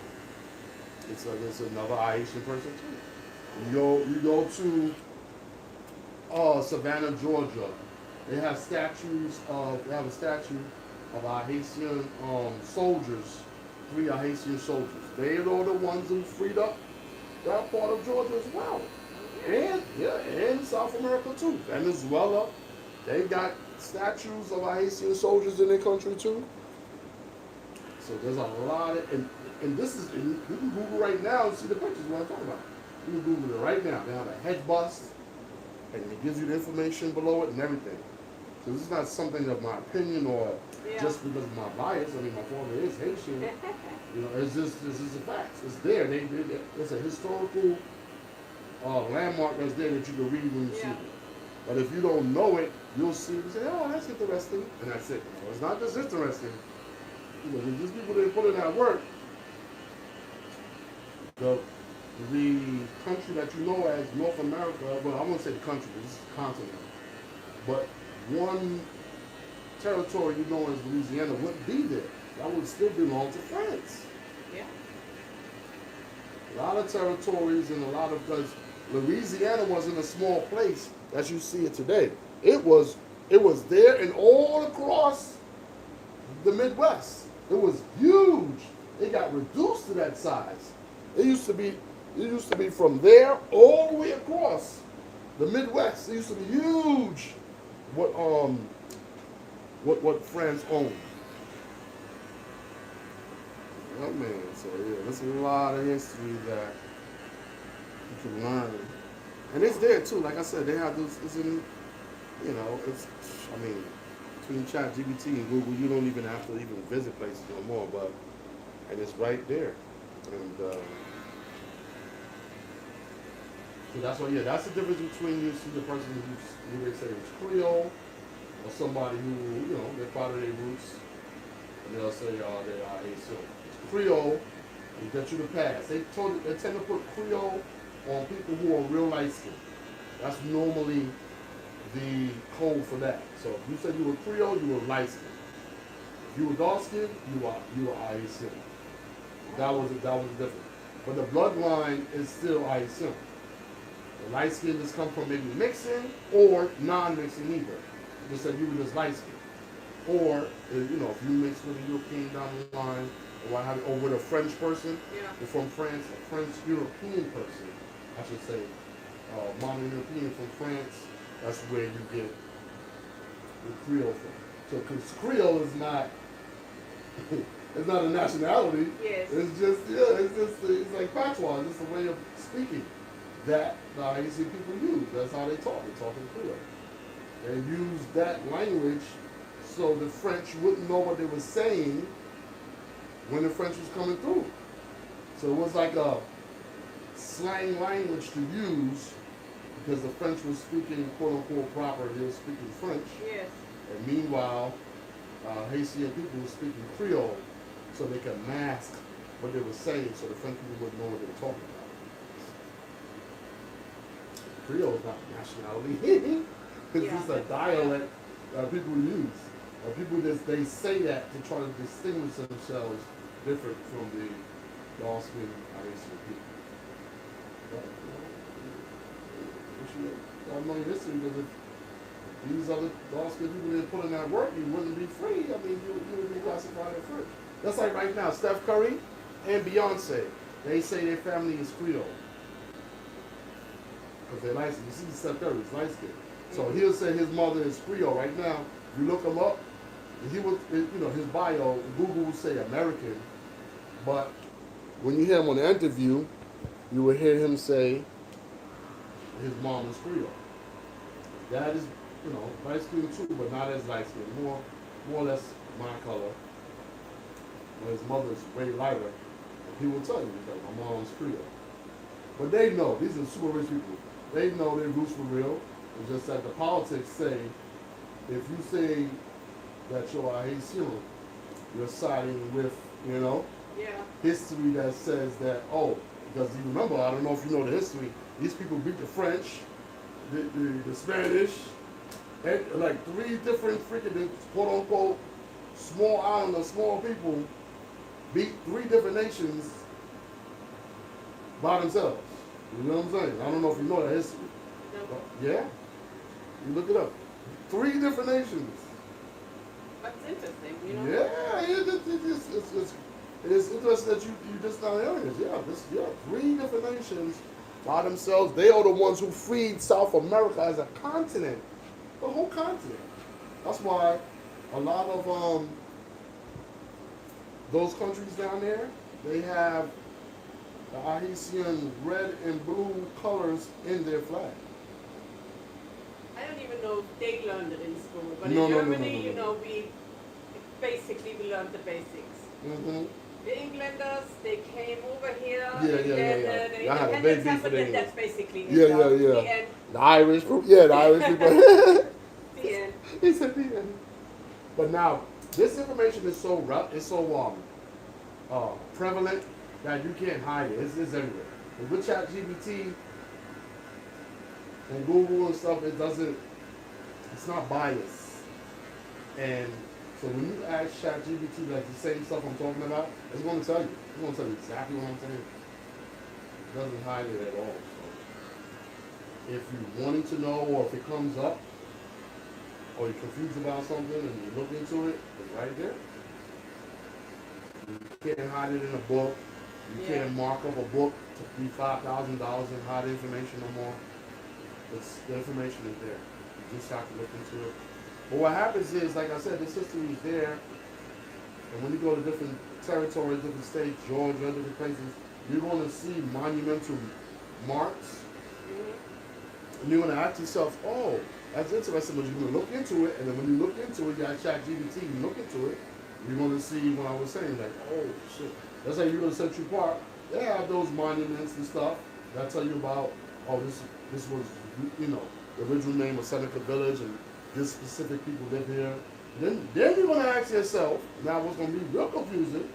It's another Haitian person too. You go to Savannah, Georgia. They have a statue of our Haitian soldiers, 3 Haitian soldiers. They are the ones who freed up that part of Georgia as well. And South America too. Venezuela, they got statues of our Haitian soldiers in their country too. So there's a lot of, and this is, and you can Google right now and see the pictures of what I'm talking about. You can Google it right now. They have a head bust, and it gives you the information below it and everything. So this is not something of my opinion or just because of my bias. I mean, my father is Haitian. It's just this is a fact. It's there. It's a historical landmark that's there that you can read when you see it. But if you don't know it, you'll see it and say, "Oh, that's interesting," and that's it. It's not just interesting. These people that put in that work. The country that you know as North America, well, I won't say the country, this is the continent, but one territory you know as Louisiana wouldn't be there. That would still belong to France. Yeah. A lot of territories and a lot of, because Louisiana wasn't a small place as you see it today. It was there and all across the Midwest. It was huge. It got reduced to that size. It used to be from there all the way across the Midwest. It used to be huge. What France owned. Oh man, so yeah, there's a lot of history that you can learn. And it's there too, like I said, they have this, it's in, between ChatGPT and Google, you don't even have to even visit places no more, and it's right there. And so that's why, that's the difference between you see the person who they say is Creole, or somebody who, they're part of their roots, and they'll say, they are Haitian. Creole, They get you to pass. They tend to put Creole on people who are real light skinned. That's normally the code for that. So if you said you were Creole, you were light skinned. If you were dark skinned, you were Haitian. That was different. But the bloodline is still Haitian. The light skin just come from maybe mixing or non-mixing either. You just said you were just light skinned. Or, if you mix with a European down the line, or what have you, or with a French person, or from France, a French European person, I should say, modern European from France, that's where you get the Creole from. So, because Creole is not, it's not a nationality. Yes. It's like patois, it's just a way of speaking that the Haitian people use. That's how they talk. They talk in Creole. They use that language so the French wouldn't know what they were saying when the French was coming through. So it was like a slang language to use because the French was speaking quote unquote proper, they were speaking French. Yes. And meanwhile, Haitian people were speaking Creole so they could mask what they were saying so the French people wouldn't know what they were talking about. Creole is not a nationality. It's just a dialect that people use. People they say that to try to distinguish themselves different from the dark-skinned Haitian people. But, I know your history because if these other dark-skinned people didn't put in that work, you wouldn't be free. I mean, you would be classified as French. That's like right now, Steph Curry and Beyonce, they say their family is Creole. Because they're light skinned. You see Steph Curry is light skinned. So he'll say his mother is Creole. Right now, you look him up, he was, his bio, Google will say American, but when you hear him on the interview, you will hear him say his mom is Creole. Dad is, light skinned too, but not as light skinned. More or less my color. But his mother is way lighter. And he will tell you that my mom's Creole. But they know, these are super rich people. They know their roots for real. It's just that the politics say, if you say that you're a Haitian, you're siding with, history that says that, because you remember, I don't know if you know the history, these people beat the French, the Spanish, and like 3 different freaking, quote unquote, small island of small people beat 3 different nations by themselves. You know what I'm saying? I don't know if you know that history. No. Yeah. You look it up. 3 different nations. That's interesting, Yeah, it's interesting that you just not hearing this. Yeah, 3 different nations by themselves. They are the ones who freed South America as a continent. The whole continent. That's why a lot of those countries down there, they have the Haitian red and blue colors in their flag. I don't even know if they learned it in school, but No, in no, Germany, no. we learned the basics. Mm-hmm. The Englanders, they came over here. Yeah. The I have a independence big beef with happened, and England. that's basically it. Yeah. The end. The Irish people. The end. He said the end. But now, this information is so prevalent that you can't hide it. It's everywhere. And with ChatGPT and Google and stuff, it's not biased. And so when you ask ChatGPT like the same stuff I'm talking about, it's going to tell you. It's going to tell you exactly what I'm saying. It doesn't hide it at all. So if you wanting to know, or if it comes up, or you're confused about something and you look into it, it's right there. You can't hide it in a book. You can't mark up a book to be $5,000 and hide information no more. The information is there. You just have to look into it. But what happens is, like I said, this history is there. And when you go to different territories, different states, Georgia, different places, you're going to see monumental marks. And you're going to ask yourself, that's interesting, but you're going to look into it. And then when you look into it, you got ChatGPT, you look into it, you're going to see what I was saying, like, shit. That's how you're going to Central Park. They have those monuments and stuff that tell you about, this was, the original name of Seneca Village, and this specific people live here. Then you're going to ask yourself, now what's going to be real confusing,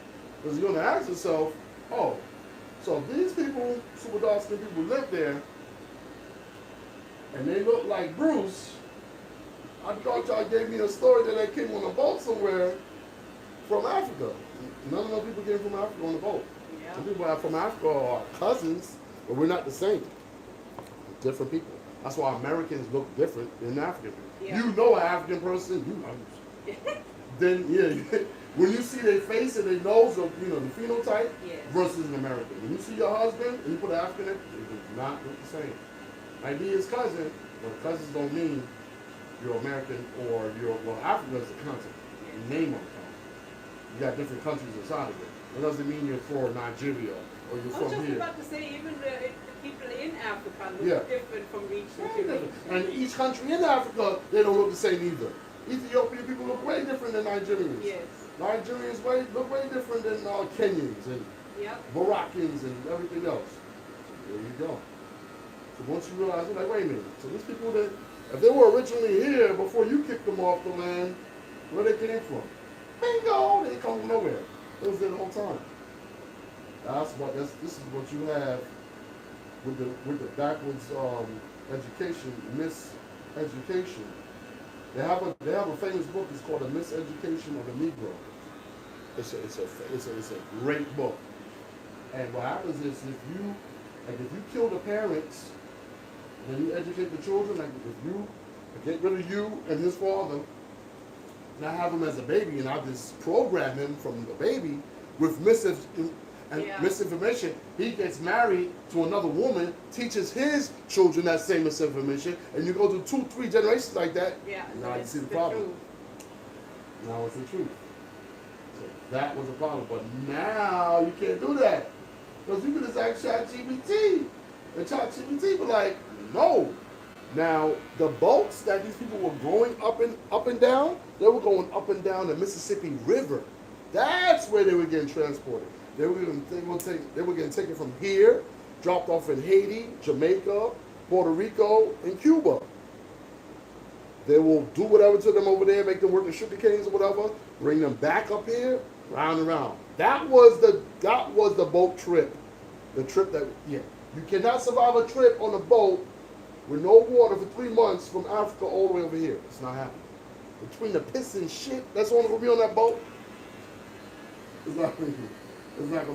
is you're going to ask yourself, oh, so these people, super dark skinned people, live there, and they look like Bruce. I thought y'all gave me a story that they came on a boat somewhere from Africa. None of those people came from Africa on the boat. Yeah. The people are from Africa are cousins, but we're not the same. Different people. That's why Americans look different than African people. Yeah. You know an African person, you then yeah, when you see their face and their nose, or the phenotype Yes. versus an American. When you see your husband and you put an African in, it does not look the same. Like he is cousin, but cousins don't mean you're American or Africa is a continent. The name of the continent. You got different countries inside of it. It doesn't mean you're from Nigeria or you're I was from just here. about to say, even the people in Africa look Yeah. different from region Very to different. region. And each country in Africa, they don't look the same either. Ethiopian people look way different than Nigerians. Yes. Nigerians look way different than Kenyans and Yep. Moroccans and everything else. There you go. So once you realize, you're like, wait a minute. So these people that, if they were originally here before you kicked them off the land, where they came from? Bingo! They come from nowhere. It was there the whole time. This is what you have with the backwards education, miseducation. They have a famous book. It's called The Miseducation of the Negro. It's a great book. And what happens is if you kill the parents, then you educate the children. Like if you get rid of you and his father, and I have him as a baby, and I just program him from the baby with misinformation. He gets married to another woman, teaches his children that same misinformation, and you go through 2-3 generations like that. Yeah. Now you see the problem. Now it's the truth. So that was a problem, but now you can't do that because you can just ask ChatGPT, and ChatGPT be like, no. Now the boats that these people were going up and down, they were going up and down the Mississippi River. That's where they were getting transported. They were getting taken from here, dropped off in Haiti, Jamaica, Puerto Rico, and Cuba. They will do whatever to them over there, make them work the sugar canes or whatever, bring them back up here, round and round. That was the boat trip. The trip that you cannot survive a trip on a boat with no water for 3 months from Africa all the way over here. It's not happening. Between the piss and shit that's going to be on that boat, it's not going to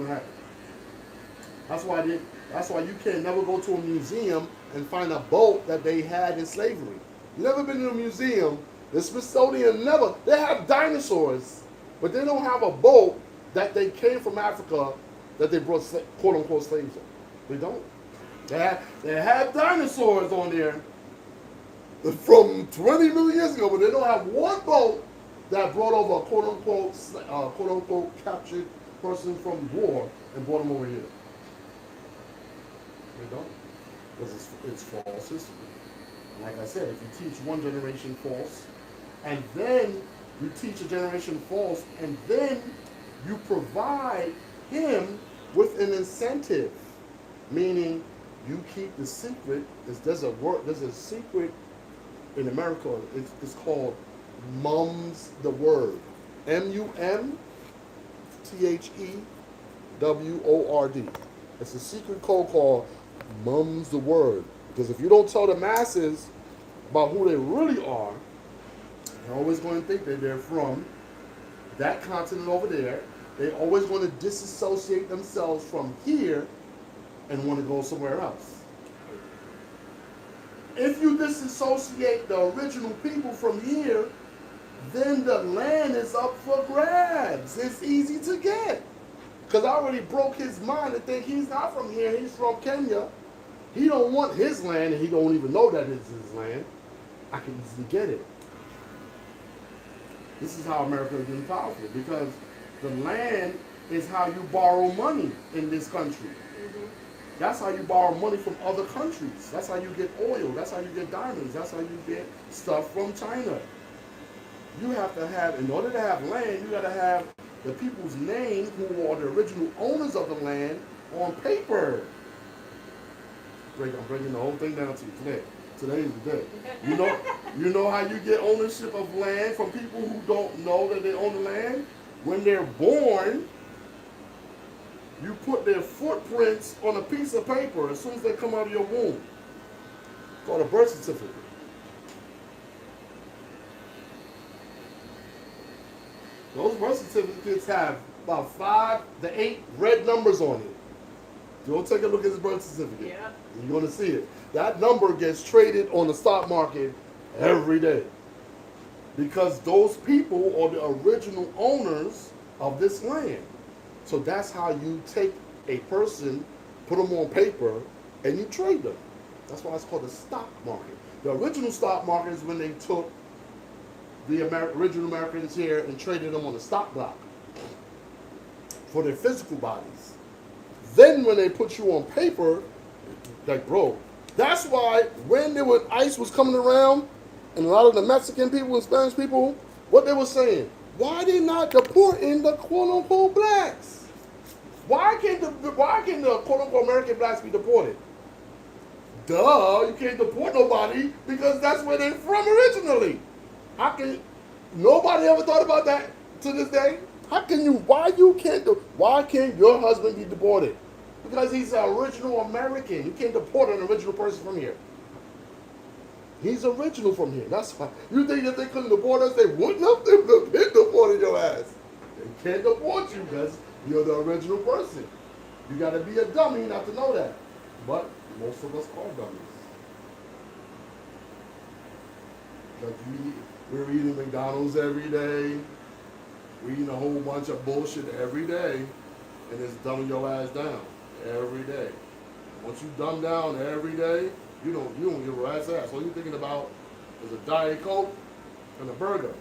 happen. That's why you can never go to a museum and find a boat that they had in slavery. You never been to a museum. The Smithsonian they have dinosaurs, but they don't have a boat that they came from Africa that they brought quote unquote slaves on. They don't. They have dinosaurs on there from 20 million years ago, but they don't have one boat that brought over a quote unquote captured person from war and brought them over here. They don't. Because it's false history. And like I said, if you teach one generation false, and then you teach a generation false, and then you provide him with an incentive, meaning you keep the secret. There's a secret in America. It's called Mum's the Word. MUMTHEWORD. It's a secret code called Mum's the Word. Because if you don't tell the masses about who they really are, they're always going to think that they're from that continent over there. They're always going to disassociate themselves from here and want to go somewhere else. If you disassociate the original people from here, then the land is up for grabs. It's easy to get. Because I already broke his mind to think he's not from here, he's from Kenya. He don't want his land, and he don't even know that it's his land. I can easily get it. This is how America is getting powerful, because the land is how you borrow money in this country. Mm-hmm. That's how you borrow money from other countries. That's how you get oil. That's how you get diamonds. That's how you get stuff from China. You have to have, in order to have land, you got to have the people's name, who are the original owners of the land, on paper. I'm breaking the whole thing down to you today. Today is the day. You know how you get ownership of land from people who don't know that they own the land? When they're born, You put their footprints on a piece of paper as soon as they come out of your womb. It's called a birth certificate. Those birth certificates have about 5 to 8 red numbers on it. Go take a look at his birth certificate. Yeah. You're going to see it. That number gets traded on the stock market every day. Because those people are the original owners of this land. So that's how you take a person, put them on paper, and you trade them. That's why it's called the stock market. The original stock market is when they took the original Americans here and traded them on the stock block for their physical bodies. Then when they put you on paper, like, bro, that's why when ICE was coming around, and a lot of the Mexican people and Spanish people, what they were saying, why they not deporting the quote-unquote blacks? Why can't the quote-unquote American blacks be deported? Duh, you can't deport nobody because that's where they're from originally. Nobody ever thought about that to this day? Why can't your husband be deported? Because he's an original American. You can't deport an original person from here. He's original from here. That's why. You think if they couldn't deport us, they wouldn't have? They would have been deported your ass. They can't deport you because you're the original person. You got to be a dummy not to know that. But most of us are dummies. Like we're eating McDonald's every day. We're eating a whole bunch of bullshit every day. And it's dumbing your ass down every day. Once you dumb down every day, you don't give a rat's ass. All you're thinking about is a Diet Coke and a burger.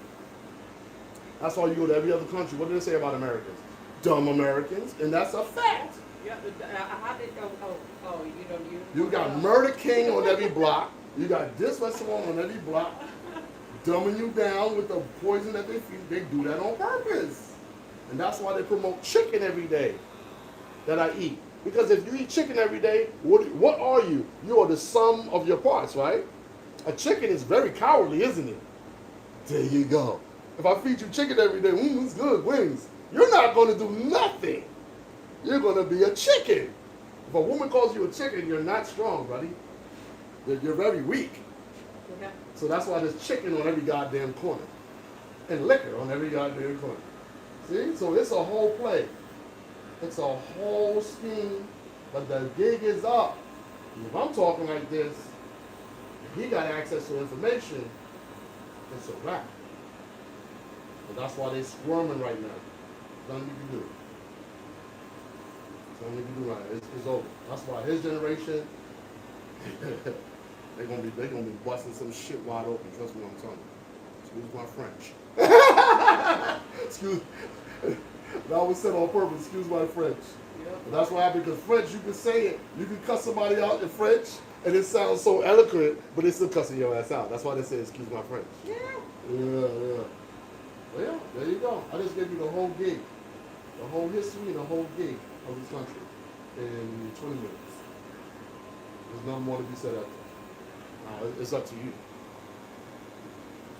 That's why you go to every other country. What do they say about Americans? Dumb Americans, and that's a fact. Yeah, how did You got Murder King on every block. You got this restaurant on every block, dumbing you down with the poison that they feed. They do that on purpose, and that's why they promote chicken every day that I eat. Because if you eat chicken every day, what are you? You are the sum of your parts, right? A chicken is very cowardly, isn't it? There you go. If I feed you chicken every day, it's good, wings. You're not going to do nothing. You're going to be a chicken. If a woman calls you a chicken, you're not strong, buddy. You're very weak. Okay. So that's why there's chicken on every goddamn corner. And liquor on every goddamn corner. See? So it's a whole play. It's a whole scheme, but the gig is up. If I'm talking like this, if he got access to information, it's a wrap. But that's why they're squirming right now. Nothing you can do. Nothing you can do right now. It's over. That's why his generation, they're gonna be busting some shit wide open. Trust me, I'm telling you. Excuse my French. Excuse. That was said on purpose, excuse my French. Yeah. But that's what happened, because French, you can say it. You can cuss somebody out in French, and it sounds so eloquent, but it's still cussing your ass out. That's why they say, excuse my French. Yeah. Yeah. Well, yeah, there you go. I just gave you the whole gig. The whole history and the whole gig of this country in 20 minutes. There's nothing more to be said after. It's up to you.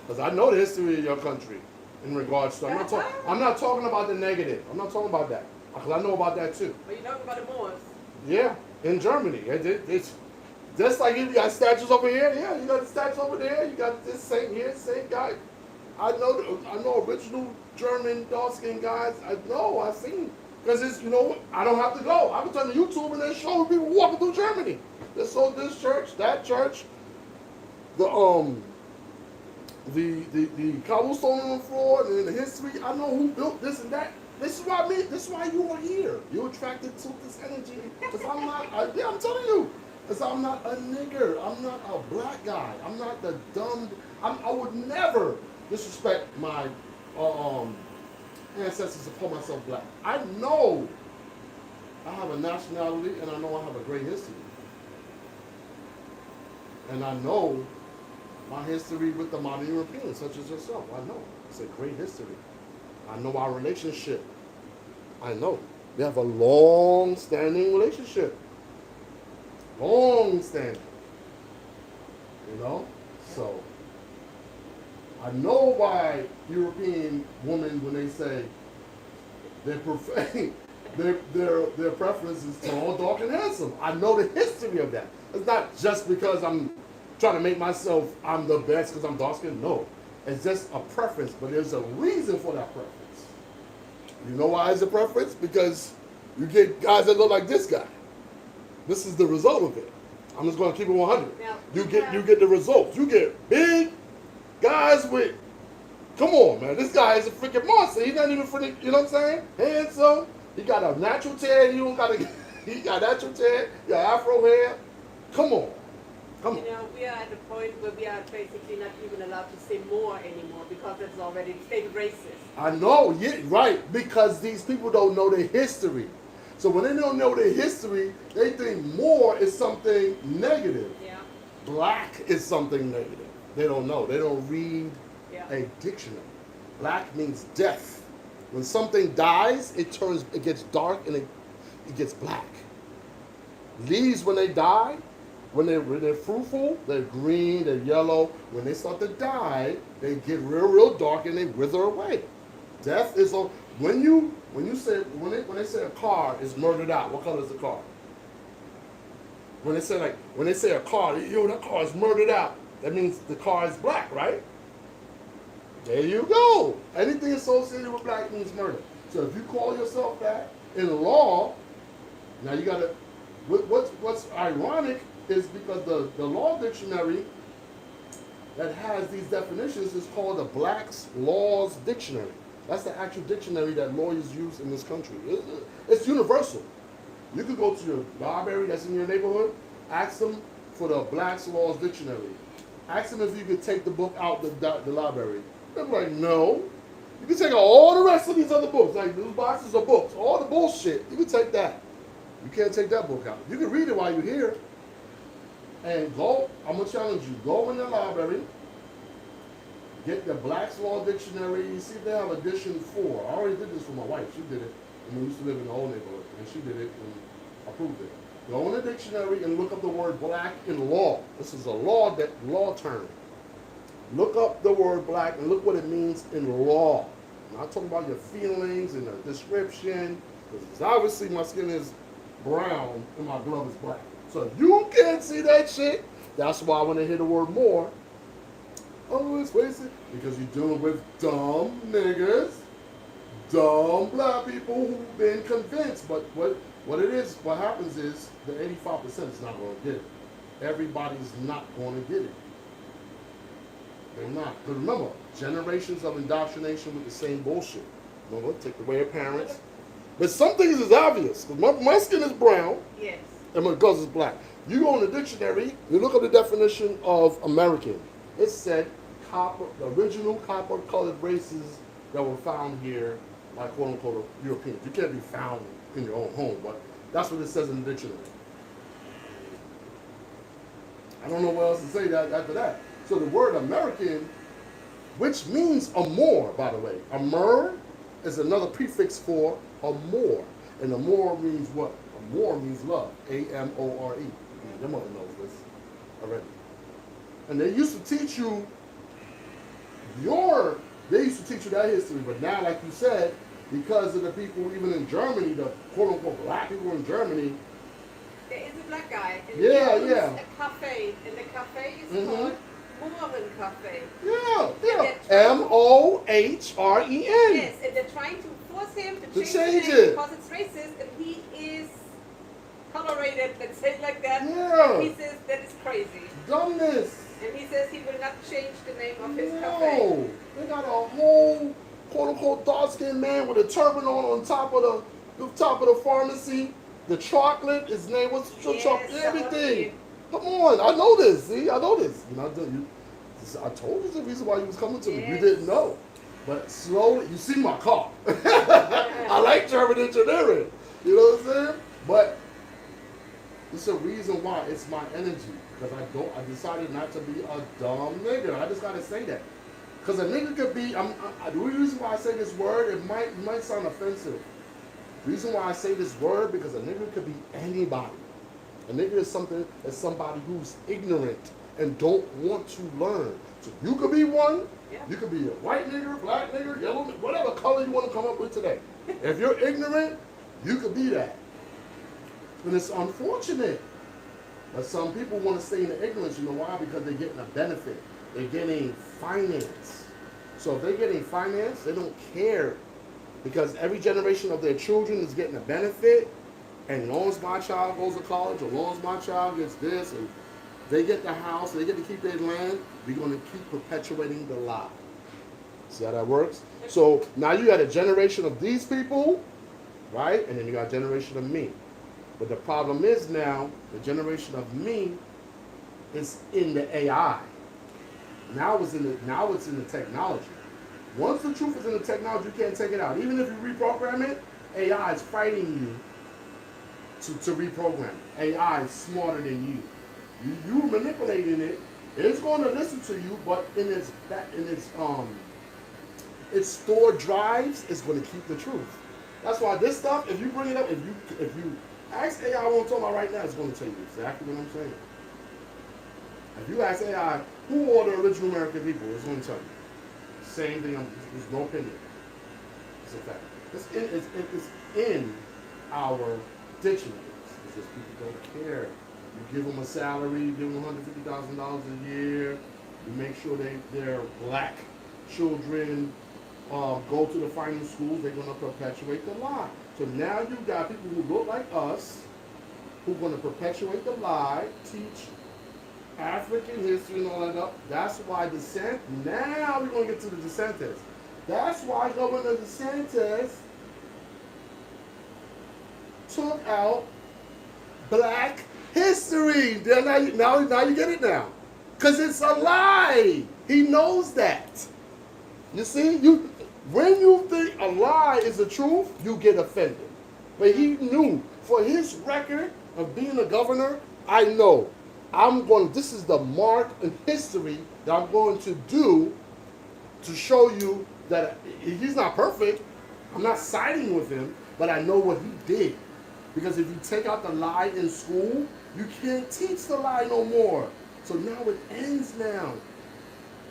Because I know the history of your country. In regards to, I'm not talking about the negative. I'm not talking about that. Because I know about that too. But you're talking about the Moors. Yeah, in Germany. It's just like you got statues over here. Yeah, you got the statues over there. You got this saint here, saint guy. I know original German dark-skinned guys. I've seen. Because it's, I don't have to go. I can turn to YouTube and they show people walking through Germany. They sold this church, that church, the cobblestone on the floor, and the history. I know who built this and that. This is why you are here. You're attracted to this energy. Because I'm telling you. Because I'm not a nigger. I'm not a black guy. I'm not the dumb. I would never disrespect my ancestors to call myself black. I know I have a nationality, and I know I have a great history. And I know my history with the modern Europeans, such as yourself. I know. It's a great history. I know our relationship. I know. We have a long-standing relationship. Long-standing. So, I know why European women, when they say they prefer, their preference is tall, dark, and handsome. I know the history of that. It's not just because I'm trying to make myself I'm the best because I'm dark skinned. No, it's just a preference, but there's a reason for that preference. You know why it's a preference? Because you get guys that look like this guy. This is the result of it. I'm just going to keep it 100. Now, You get the results. You get big guys with. Come on, man. This guy is a freaking monster. He's not even freaking. You know what I'm saying? Handsome. He got a natural tan. You don't got a. He got natural tan. You got afro hair. Come on. Come on. You know, we are at the point where we are basically not even allowed to say more anymore because it's already stated racist. I know, yeah, right, because these people don't know the history. So when they don't know the history, they think more is something negative. Yeah. Black is something negative. They don't know. They don't read a dictionary. Black means death. When something dies, it gets dark and it gets black. Leaves, when they die, when they're fruitful, they're green, they're yellow. When they start to die, they get real dark and they wither away. Death is when they say a car is murdered out. What color is the car? When they say a car, that car is murdered out. That means the car is black, right? There you go. Anything associated with black means murder. So if you call yourself that in law, now you gotta. What's ironic is because the law dictionary that has these definitions is called the Black's Laws Dictionary. That's the actual dictionary that lawyers use in this country. It's universal. You could go to your library that's in your neighborhood, ask them for the Black's Laws Dictionary. Ask them if you could take the book out the library. They're like, no. You can take out all the rest of these other books, like these boxes of books, all the bullshit. You can take that. You can't take that book out. You can read it while you're here. And go, I'm going to challenge you, go in the library, get the Black's Law Dictionary. You see they have edition 4. I already did this for my wife. She did it when we used to live in the old neighborhood. And she did it and approved it. Go in the dictionary and look up the word black in law. This is a law term. Look up the word black and look what it means in law. I'm not talking about your feelings and the description. Because obviously my skin is brown and my glove is black. So if you can't see that shit, that's why when they hear the word more, oh, it's racist. Because you're dealing with dumb niggas, dumb black people who've been convinced. But what happens is the 85% is not going to get it. Everybody's not going to get it. They're not. But remember, generations of indoctrination with the same bullshit. Remember, take away your parents. But some things is obvious. My skin is brown. Yes. And my girls is black. You go in the dictionary, you look up the definition of American. It said the original copper-colored races that were found here, like quote-unquote Europeans. You can't be found in your own home, but that's what it says in the dictionary. I don't know what else to say after that. So the word American, which means amor, by the way. Amor is another prefix for amor. And amor means what? Amor means love. A-M-O-R-E. Your mother knows this already. And they used to teach you that history, but now, like you said, because of the people even in Germany, the quote-unquote black people in Germany. There is a black guy. And yeah. A cafe, and the cafe is called Mohren Cafe. Yeah. M-O-H-R-E-N. Yes, and they're trying to force him to change the name it because it's racist, and he is colorated, let's say it like that. Yeah. And he says that is crazy. Dumbness. And he says he will not change the name of his No. cafe. They got a whole quote-unquote dark-skinned man with a turban on top of the pharmacy. The chocolate, his name was chocolate, everything. Come on, I know this. See, I know this. I told you the reason why you was coming to me. You didn't know. But slowly, you see my car. I like German engineering. You know what I'm saying? But it's a reason why. It's my energy. Because I decided not to be a dumb nigga. I just gotta say that. Because a nigga could be, the reason why I say this word, it might sound offensive. The reason why I say this word, because a nigga could be anybody. A nigga is somebody who's ignorant and don't want to learn. So you could be one. Yeah. You could be a white nigga, black nigga, yellow, whatever color you want to come up with today. If you're ignorant, You could be that. And it's unfortunate. But some people want to stay in the ignorance. You know why? Because they're getting a benefit. They're getting finance. So if they're getting finance, they don't care. Because every generation of their children is getting a benefit. And as long as my child goes to college, as long as my child gets this, and they get the house, they get to keep their land, we're going to keep perpetuating the lie. See how that works? So now you got a generation of these people, right? And then you got a generation of me. But the problem is now, the generation of me is in the AI. Now it's in the technology. Once the truth is in the technology, you can't take it out. Even if you reprogram it, AI is fighting you to reprogram. AI is smarter than you. You manipulating it. It's going to listen to you, but in its stored drives, it's going to keep the truth. That's why this stuff, if you bring it up, if you ask AI what I'm talking about right now, it's going to tell you exactly what I'm saying. If you ask AI, who are the original American people, it's going to tell you. Same thing, there's no opinion. It's a fact. It's in our dictionaries. It's just people don't care. You give them a salary, you give them $150,000 a year, you make sure their black children go to the final schools, they're going to perpetuate the lie. So now you've got people who look like us, who are going to perpetuate the lie, teach African history and all that up. That's why now we're going to get to the DeSantis. That's why Governor DeSantis took out black history. Now you get it now. Because it's a lie. He knows that. You see, when you think a lie is the truth, you get offended. But he knew, for his record of being a governor, I know this is the mark in history that I'm going to do to show you that he's not perfect. I'm not siding with him, but I know what he did. Because if you take out the lie in school, you can't teach the lie no more. So now it ends now.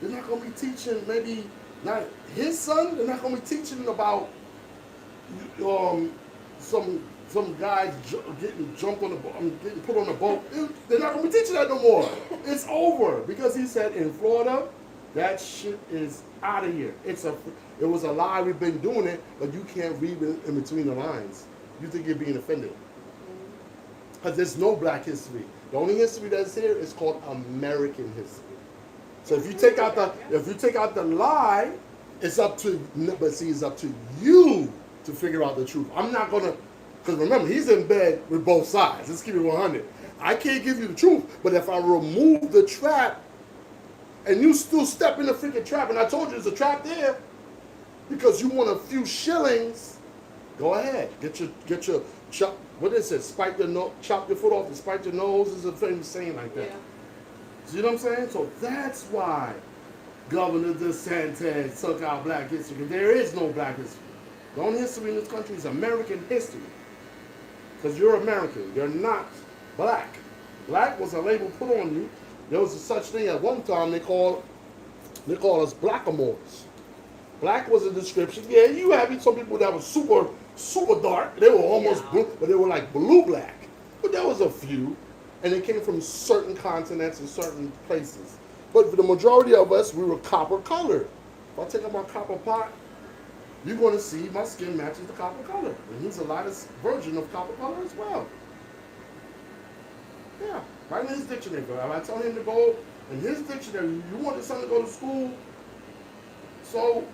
They're not going to be teaching, maybe not his son, they're not going to be teaching about some guys getting jumped on the boat, getting put on the boat. They're not going to be teaching that no more. It's over. Because he said in Florida, that shit is out of here. It was a lie, we've been doing it, but you can't read in between the lines. You think you're being offended. Because there's no black history. The only history that's here is called American history. So if you take out the lie, it's up to you to figure out the truth. I'm not gonna, because remember, he's in bed with both sides. Let's keep it 100. I can't give you the truth, but if I remove the trap, and you still step in the freaking trap, and I told you there's a trap there, because you want a few shillings, go ahead, get your chop. What is it? Chop your foot off and spike your nose is a famous saying like that. Yeah. See what I'm saying? So that's why Governor DeSantis took out black history. Because there is no black history. The only history in this country is American history. Because you're American. You're not black. Black was a label put on you. There was a such thing at one time they called us blackamoors. Black was a description. Yeah, you had some people that were super dark. They were almost blue, but they were like blue black. But there was a few, and they came from certain continents and certain places. But for the majority of us, we were copper colored. If I take out my copper pot, you're going to see my skin matches the copper color. And he's the lightest version of copper color as well. Yeah, right in his dictionary. If I tell him to go in his dictionary, you want your son to go to school, so,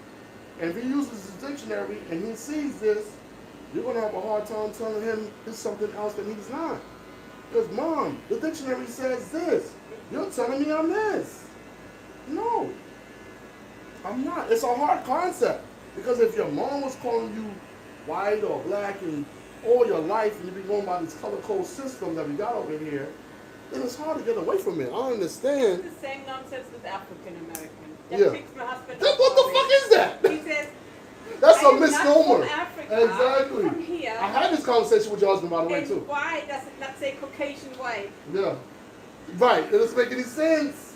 and if he uses his dictionary and he sees this, you're going to have a hard time telling him it's something else that he's not. Because, Mom, the dictionary says this. You're telling me I'm this. No, I'm not. It's a hard concept. Because if your mom was calling you white or black and all your life, and you've been going by this color code system that we got over here, then it's hard to get away from it. I understand. It's the same nonsense with African American. Yeah. My husband What the fuck is that? He says, that's a I'm misnomer. not from Africa, exactly. I'm from here. I had this conversation with your husband, by the way, too. Why does it not say Caucasian white? Yeah. Right. It doesn't make any sense.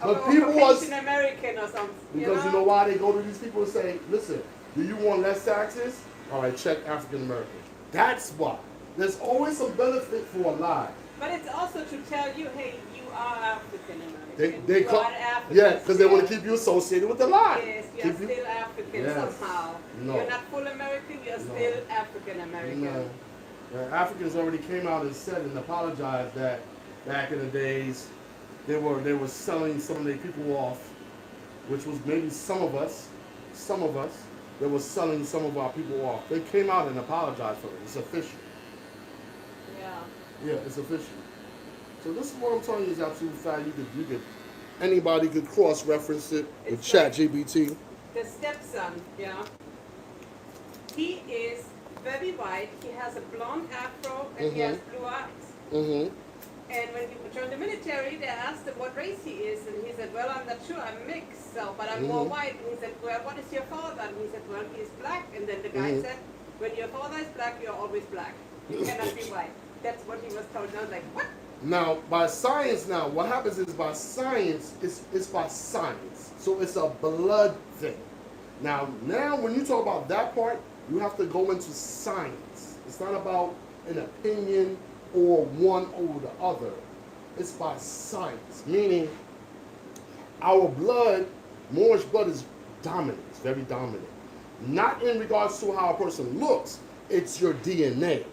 But or people Caucasian American or something. Because you know why they go to these people and say, listen, do you want less taxes? All right, check African American. That's why. There's always some benefit for a lie. But it's also to tell you, hey, you are African American. They you call, are African. yeah, because they want to still. keep you associated with the lie. Yes, you Keep are still African Yes. somehow. No. You're not full American, you're No. still African American. No. Africans already came out and said and apologized that back in the days they were selling some of their people off, which was maybe some of us, they were selling some of our people off. They came out and apologized for it. It's official. Yeah. Yeah, it's official. So this is what I'm telling you is absolute fact. You could anybody could cross-reference it with It's like- ChatGPT. The stepson, yeah. He is very white. He has a blonde afro and he has blue eyes. Mm-hmm. And when he joined the military, they asked him what race he is, and he said, "Well, I'm not sure. I'm mixed, so but I'm more white." And he said, "Well, what is your father?" And he said, "Well, he's black." And then the guy said, "When your father is black, you're always black. You cannot be white." That's what he was told. And I was like, "What?" Now, by science, now what happens is by science, it's by science. So it's a blood thing. Now when you talk about that part, you have to go into science. It's not about an opinion or one over the other. It's by science, meaning our blood, Moorish blood is dominant. It's very dominant. Not in regards to how a person looks. It's your DNA.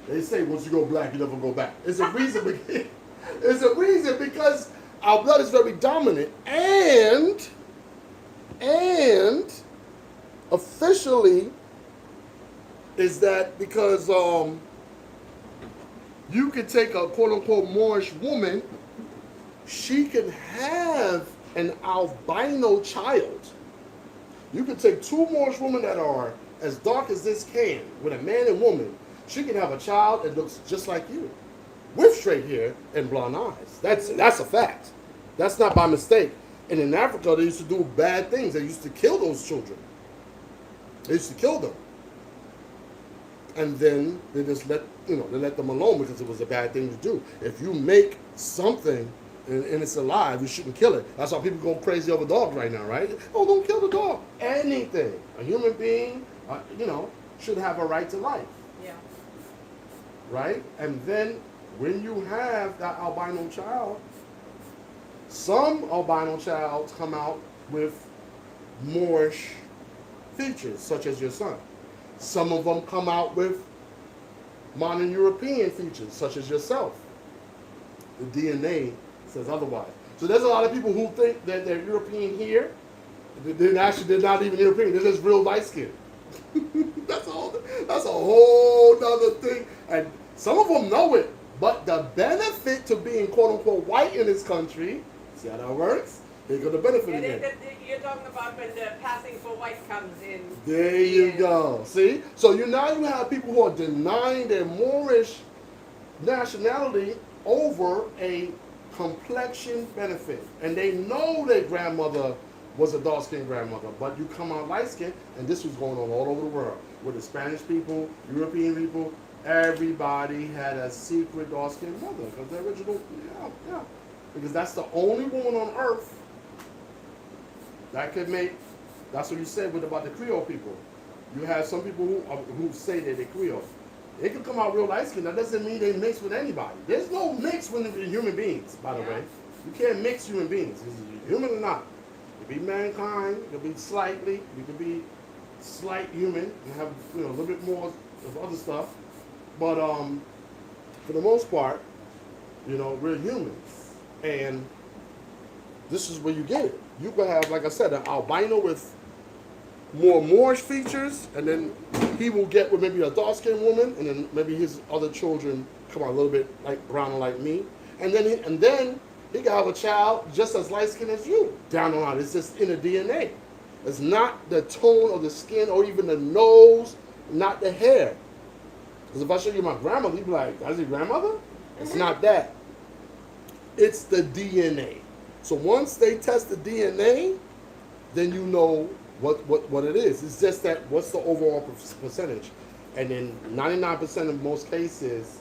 They say once you go black, you never go back. It's a reason. It's a reason because our blood is very dominant, and officially is that because you could take a quote unquote Moorish woman, she can have an albino child. You can take two Moorish women that are as dark as this can, with a man and woman. She can have a child that looks just like you, with straight hair and blonde eyes. That's a fact. That's not by mistake. And in Africa, they used to do bad things. They used to kill those children. They used to kill them. And then they just let them alone because it was a bad thing to do. If you make something and it's alive, you shouldn't kill it. That's why people go crazy over dogs right now, right? Oh, don't kill the dog. Anything. A human being, should have a right to life. Yeah. Right? And then when you have that albino child, some albino childs come out with Moorish features, such as your son. Some of them come out with modern European features, such as yourself. The DNA says otherwise. So there's a lot of people who think that they're European here. They're not even European. They're just real light skinned. That's a whole other thing. And some of them know it. But the benefit to being quote unquote white in this country, see how that works? They're going to benefit again. You're talking about when the passing for white comes in. There you go. See? So now you have people who are denying their Moorish nationality over a complexion benefit. And they know their grandmother was a dark-skinned grandmother. But you come out light-skinned, and this was going on all over the world. With the Spanish people, European people, everybody had a secret dark-skinned mother. Because the original, yeah. Because that's the only woman on earth that could make, that's what you said about the Creole people. You have some people who say that they're Creole. They can come out real light skinned. That doesn't mean they mix with anybody. There's no mix with human beings, by the way. You can't mix human beings. Is human or not? You can be mankind, you can be you can be slight human and have a little bit more of other stuff. But for the most part, we're humans. And this is where you get it. You could have, like I said, an albino with more Moorish features, and then he will get with maybe a dark-skinned woman, and then maybe his other children come out a little bit like browner like me, and then he can have a child just as light-skinned as you. Down the line, it's just in the DNA. It's not the tone of the skin or even the nose, not the hair. Because if I show you my grandmother, you'd be like, "That's your grandmother?" It's not that. It's the DNA. So once they test the DNA, then you know what it is. It's just that what's the overall percentage. And in 99% of most cases,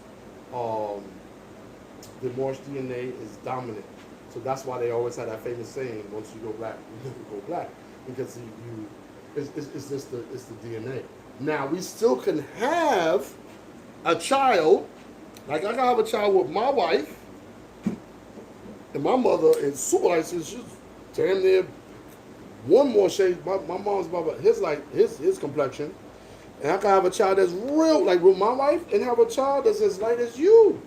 the Moorish DNA is dominant. So that's why they always have that famous saying, once you go black, you never go black. Because it's the DNA. Now we still can have a child. Like I can have a child with my wife, and my mother is super light skin. She's damn near one more shade. My mom's about his complexion. And I can have a child that's real, like with my wife, and have a child that's as light as you.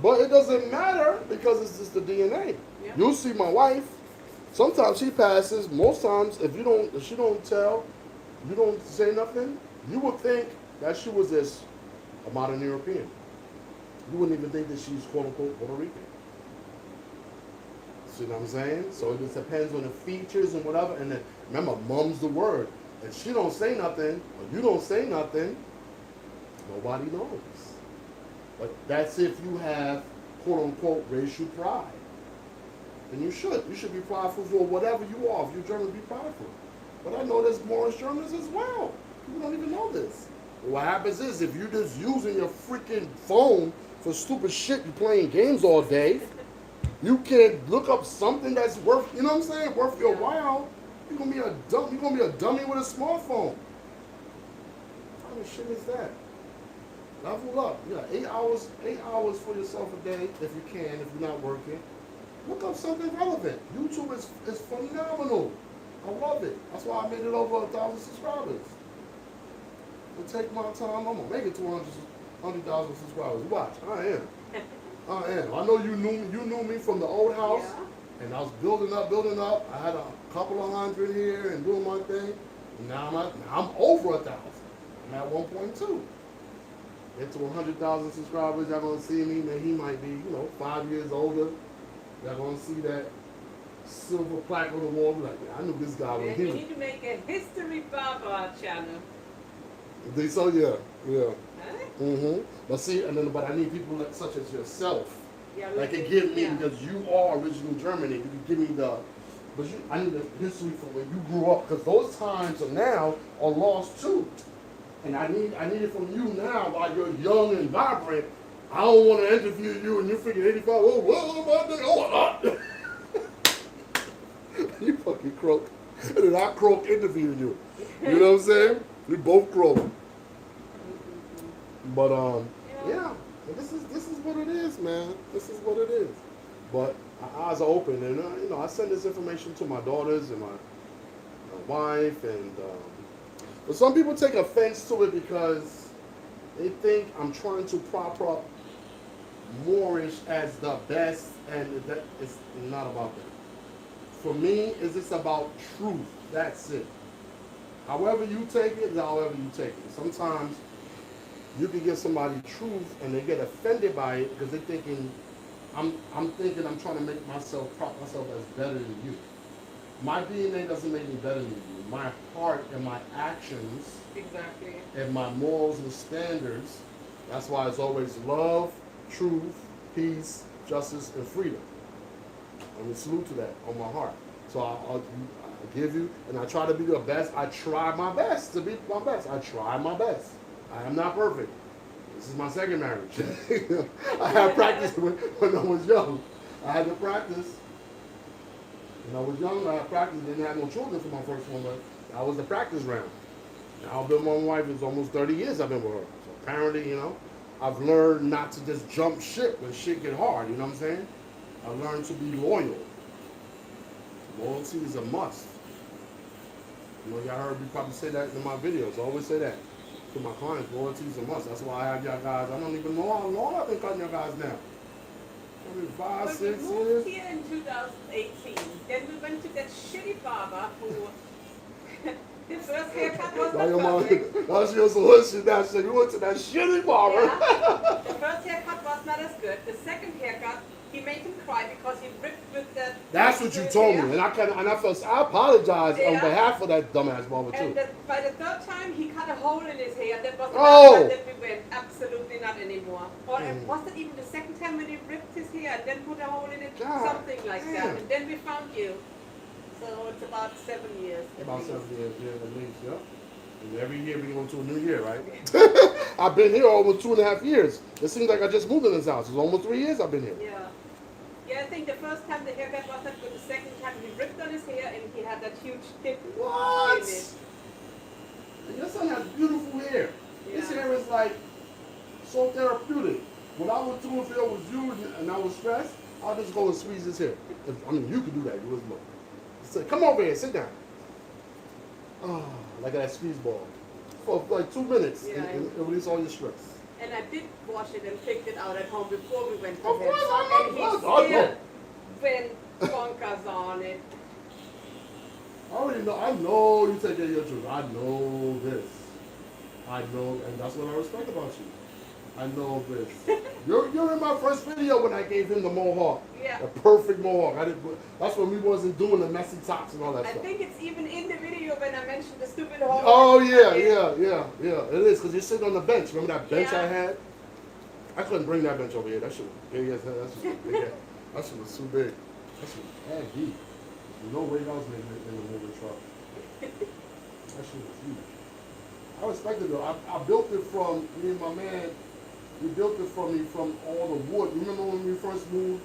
But it doesn't matter because it's just the DNA. Yeah. You'll see my wife. Sometimes she passes. Most times, if she don't tell, you don't say nothing, you would think that she was this a modern European. You wouldn't even think that she's quote unquote Puerto Rican. See what I'm saying? So it just depends on the features and whatever. And then remember, mum's the word. If she don't say nothing, or you don't say nothing, nobody knows. But that's if you have, quote unquote, racial pride. And you should. You should be prideful for whatever you are. If you're German, be prideful. But I know there's Moorish Germans as well. People don't even know this. But what happens is, if you're just using your freaking phone for stupid shit, you're playing games all day, you can't look up something that's worth, you know what I'm saying, worth your while. You're gonna be a dummy with a smartphone. What kind of shit is that? Level up. You got 8 hours for yourself a day if you can, if you're not working. Look up something relevant. YouTube is phenomenal. I love it. That's why I made it over 1,000 subscribers. It'll take my time. I'm gonna make it to 100,000 subscribers. Watch. I am. I know you knew me from the old house. Yeah. And I was building up. I had a couple of hundred here and doing my thing. And now I'm over 1,000. I'm at 1.2. Get to 100,000 subscribers, y'all gonna see me. Man, he might be, 5 years older. Y'all gonna see that silver plaque on the wall. Like, I knew this guy when he We was. need to make a History Baba channel. Think so? Yeah. Huh? But see, but I need people such as yourself. Yeah, Like we it can- give me yeah. because you are original Germany. You can give me I need the history from when you grew up because those times are now are lost too. And I need it from you now while you're young and vibrant. I don't want to interview you and you're freaking 85. Oh, well, my day. Oh, you fucking croak. And then I croak interviewing you. You know what I'm saying? We both croak. But yeah. This is what it is, man. This is what it is. But our eyes are open, and I send this information to my daughters and my wife, and but some people take offense to it because they think I'm trying to prop up Moorish as the best, and that it's not about that. For me, it's just about truth. That's it. However you take it, however you take it. Sometimes you can give somebody truth and they get offended by it because they're thinking, I'm thinking I'm trying to make prop myself as better than you. My DNA doesn't make me better than you. My heart and my actions Exactly. and my morals and standards, that's why it's always love, truth, peace, justice, and freedom. I would salute to that on my heart. So I'll give you, and I try to be the best. I try my best to be my best. I try my best. I am not perfect. This is my second marriage. I had practice when I was young. I had to practice. When I was young, I had practice. Didn't have no children for my first one, but that was the practice round. Now I've been with my wife. It's almost 30 years I've been with her. So apparently, I've learned not to just jump ship when shit get hard. You know what I'm saying? I learned to be loyal. Loyalty is a must. Y'all heard me probably say that in my videos. I always say that to my clients. Loyalty is a must. That's why I have y'all guys. I don't even know how long I've been cutting y'all guys now. Maybe 5, But 6 we years. moved here in 2018. Then we went to that shitty barber who his first haircut was Why not your mom? perfect. Why she was so hood that shit? You went to that shitty barber. Yeah. The first haircut was not as good. The second haircut, he made him cry because he ripped with the. That's what you told me, and I apologize on Yeah. behalf of that dumbass barber And too. by the third time, he cut a hole in his hair. That was the Oh. last time that we went. Absolutely not anymore. Or was it even the second time when he ripped his hair and then put a hole in it? God Something like damn. that. And then we found you. So it's about 7 years. at About least. 7 years, yeah, at least, yeah. And every year we go to a new year, right? I've been here almost 2.5 years. It seems like I just moved in this house. It's almost 3 years I've been here. Yeah. Yeah, I think the first time the haircut was not good. The second time he ripped on his hair and he had that huge tip What? in it. Your son has beautiful So therapeutic. When I was doing if it was you and I was stressed, I'll just go and squeeze his hair. I mean, you could do that. You was more. Say, come over here, sit down. Ah, like that squeeze ball. For like 2 minutes, Yeah, and release all your stress. And I did wash it and picked it out at home before we went to Of him. course, I And he know. still went bonkers on it. I already know. I know you take care of your children. I know this. I know, and that's what I respect about you. I know this. You're in my first video when I gave him the mohawk. Yeah. The perfect mohawk. That's when we wasn't doing the messy tops and all that I stuff. think it's even in the video when I mentioned the stupid hole. Oh yeah. It is because you're sitting on the bench. Remember that bench Yeah. I had? I couldn't bring that bench over here. That shit was big as hell. That shit was big. That shit was too big. That shit was heavy. No weight I was in the moving truck. That shit was huge. I respected it though. I built it from me and my man. We built it from all the wood. Remember when we first moved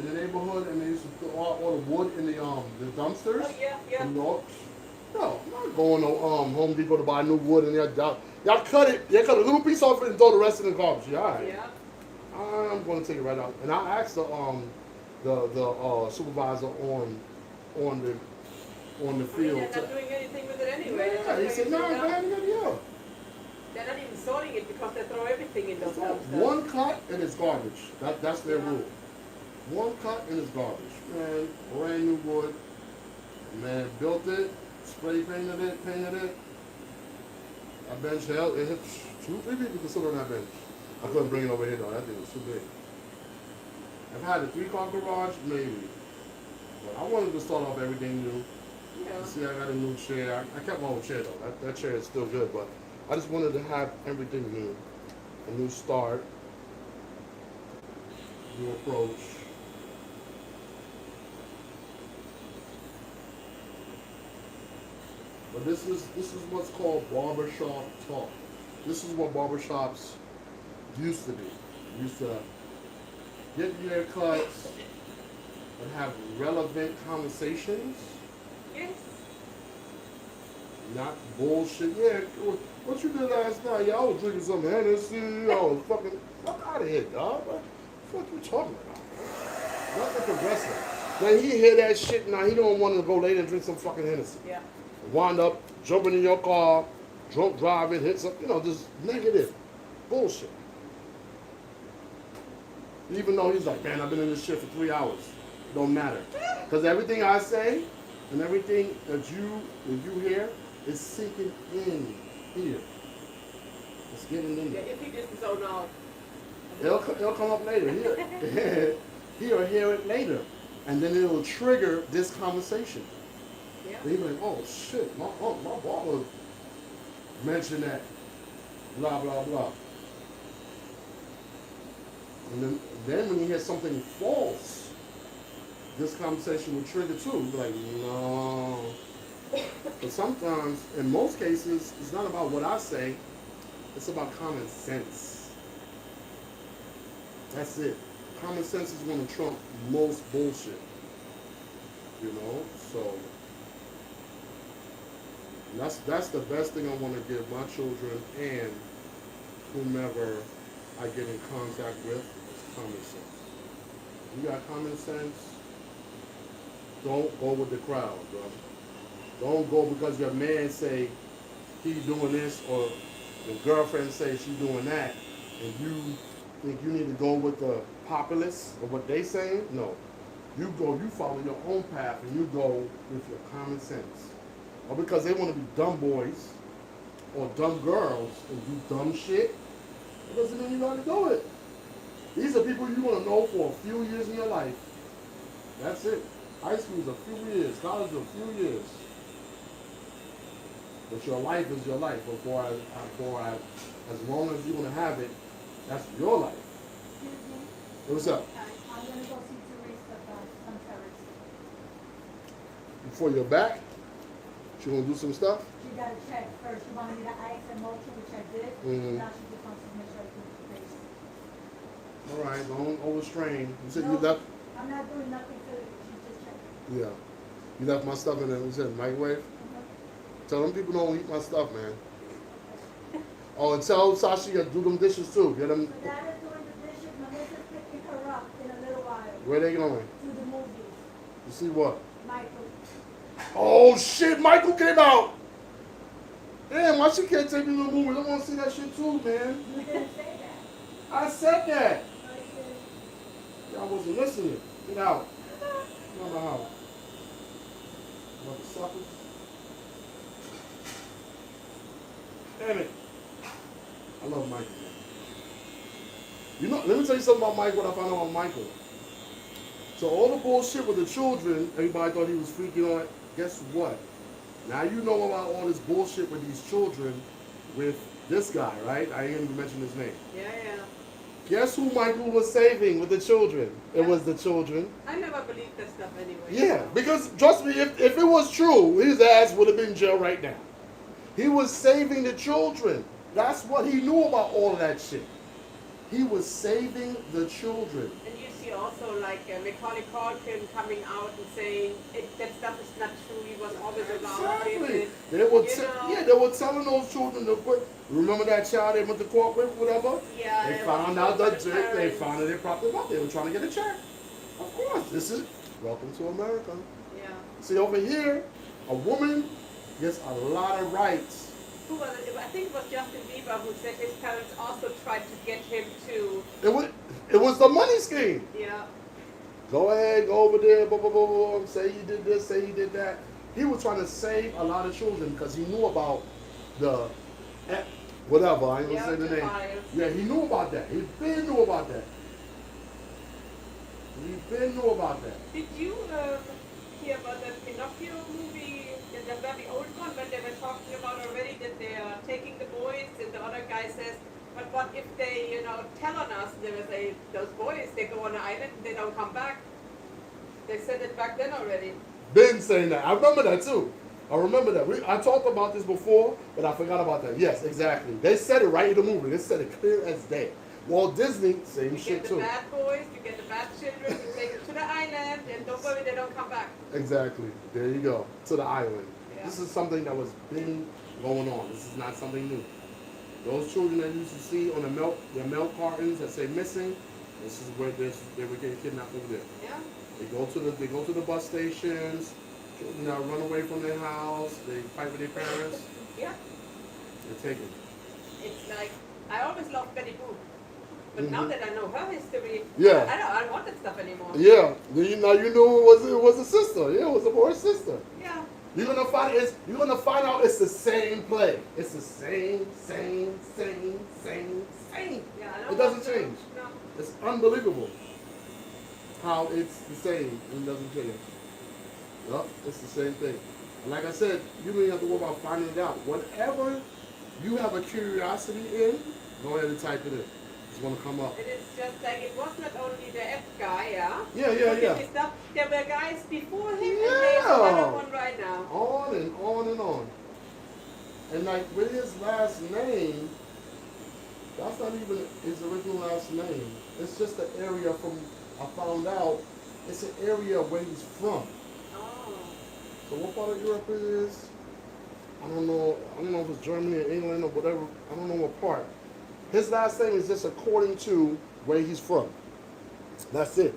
in the neighborhood and they used to put all the wood in the dumpsters? Oh, yeah. And no, I'm not going to Home Depot to buy new wood and y'all cut it. They cut a little piece off it and throw the rest in the garbage. Yeah, all right. Yeah. I'm going to take it right out. And I asked the supervisor on the field. They're not doing anything with it anyway. Yeah, he said, no, yeah. They're not even sorting it because they throw everything in those dumpsters. One cut and it's garbage. That's their rule. One cut and it's garbage. Man, brand new wood. Man, built it, spray painted it. That bench held. It hit 2-3 people could sit on that bench. I couldn't bring it over here though. That thing was too big. I've had a 3-car garage, maybe. But I wanted to start off everything new. Yeah. See, I got a new chair. I kept my old chair though. That chair is still good, but I just wanted to have everything new. A new start, new approach. But this is what's called barbershop talk. This is what barbershops used to be. Used to get your haircuts and have relevant conversations. Yes. Not bullshit. Yeah, what you did last night? Yeah, I was drinking some Hennessy. I was fucking fuck out of here, dog. What the fuck you talking about? Nothing progressive. Now he hear that shit. Now he don't want to go later and drink some fucking Hennessy. Yeah. Wind up jumping in your car, drunk driving, hit some, just negative bullshit. Even though he's like, man, I've been in this shit for 3 hours. Don't matter, because everything I say and everything that you hear. It's sinking in here. It's getting in Yeah, there. if he just zone out. It'll come up later. He'll hear it later. And then it'll trigger this conversation. Yeah. He'll be like, oh shit, my barber mentioned that. Blah, blah, blah. And then when you hear something false, this conversation will trigger too. You'll be like, no. But sometimes, in most cases, it's not about what I say, it's about common sense. That's it. Common sense is going to trump most bullshit. So that's the best thing I want to give my children and whomever I get in contact with is common sense. You got common sense, don't go with the crowd, bro. Don't go because your man say he doing this or your girlfriend say she doing that, and you think you need to go with the populace or what they saying. No, you follow your own path and you go with your common sense. Or because they want to be dumb boys or dumb girls and do dumb shit, it doesn't mean you got to do it. These are people you want to know for a few years in your life. That's it. High school is a few years. College is a few years. But your life is your life. As long as you want to have it, that's your life. Hey, what's up? I'm going to go see Teresa about some terrace. Before you're back, she gonna do some stuff? She got to check first. She wanted me to ask and mulch, which I did. Mhm. Now she just wants to make sure I do the face. All right, don't overstrain. You said No. you left? I'm not doing nothing to it. She's just checking. Yeah. You left my stuff in the microwave? Tell them people don't eat my stuff, man. Oh, and tell Sasha to do them dishes too. Get them. So Dad is doing the dishes, Melissa's picking her up in a little while Where they going? to the movies. You see what? Michael. Oh shit! Michael came out. Damn, why she can't take me to the movies? I want to see that shit too, man. You didn't say that. I said that. No, you didn't. Y'all wasn't listening. Get out. Get out of my house. Motherfuckers. Damn it. I love Michael, man. You know, let me tell you something about Michael, what I found out about Michael. So all the bullshit with the children, everybody thought he was freaking on it. Guess what? Now you know about all this bullshit with these children with this guy, right? I ain't even mention his name. Yeah. Guess who Michael was saving with the children? It Yeah. was the children. I never believed that stuff anyway. Yeah, so. because trust me, if it was true, his ass would have been in jail right now. He was saving the children. That's what he knew about all of that shit. He was saving the children. And you see also like Macaulay Culkin coming out and saying that stuff is not true. He was always around Exactly. with They were, you know. yeah, they were telling those children to put. Remember that child they went to court with, whatever? Yeah, They it found was out for that the they parents. found out they propped them up. They were trying to get a check. Of course, this is welcome to America. Yeah. See over here, a woman gets a lot of rights. Who was it? I think it was Justin Bieber who said his parents also tried to get him to. It was the money scheme. Yeah. Go ahead, go over there, blah, blah, blah, blah, say you did this, say you did that. He was trying to save a lot of children because he knew about the, whatever, I ain't gonna say the name. Files. Yeah, he knew about that. He been knew about that. Did you hear about the Pinocchio movie, the very old one, when they were talking about already that they are taking the boys, and the other guy says, but what if they, tell on us, they will say, those boys, they go on an island and they don't come back. They said it back then already. Been saying that. I remember that too. I remember that. I talked about this before, but I forgot about that. Yes, exactly. They said it right in the movie. They said it clear as day. Walt Disney, same You shit get the too. bad boys, you get the bad children, you take them to the island, and don't worry, they don't come back. Exactly. There you go. To the island. Yeah. This is something that was been going on. This is not something new. Those children that you used to see on the milk cartons that say missing, this is where they were getting kidnapped over there. Yeah. They go to the bus stations, children that run away from their house, they fight with their parents, Yeah. they're taken. It's like, I always loved Betty Boop. But now that I know her history, Yeah. I don't want that stuff anymore. Yeah. You knew it was a sister. Yeah, it was a boy's sister. Yeah. You're gonna find out it's the same play. It's the same. Yeah, I don't It doesn't want to- change. No. It's unbelievable how it's the same and it doesn't change. Yup, it's the same thing. And like I said, you don't even have to worry about finding it out. Whatever you have a curiosity in, go ahead and type it in. It's gonna come up. And it's just like, it was not only the F guy, yeah? Yeah. Who did this stuff. There were guys before him, and there's Yeah. another one right now. On and on and on. And like with his last name, that's not even his original last name. It's just the area from, I found out, it's an area where he's from. Oh. So what part of Europe it is? I don't know if it's Germany or England or whatever. I don't know what part. His last name is just according to where he's from. That's it.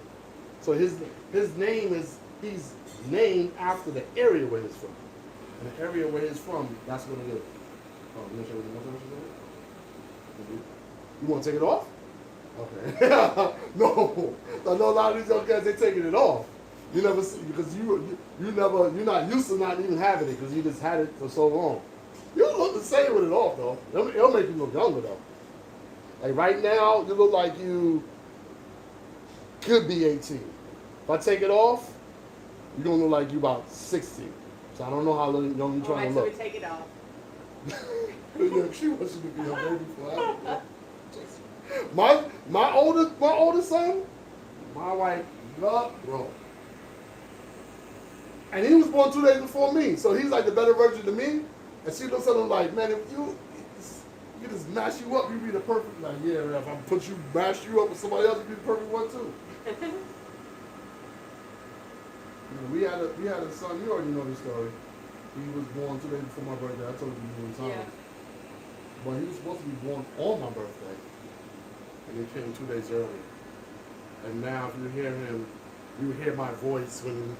So his name is, he's named after the area where he's from. And the area where he's from, that's what it is. Oh, you want to show me you want to take it off? Okay. No. I know a lot of these young guys, they taking it off. You never see, because you're not used to not even having it because you just had it for so long. You don't look the same with it off though. It'll make you look younger though. Like right now, you look like you could be 18. If I take it off, you're gonna look like you about 16. So I don't know how young you're trying Alright, to so we look. take it off. Look, she wants you to be her baby forever. My oldest son, my wife loved bro. And he was born 2 days before me, so he's like the better version of me. And she looks at him like, man, if you just mash you up, you be the perfect. Like, yeah, if I mash you up with somebody else, you be the perfect one too. We had a son. You already know the story. He was born 2 days before my birthday. I told you one time. Yeah. But he was supposed to be born on my birthday, and he came 2 days early. And now, if you hear him, you hear my voice when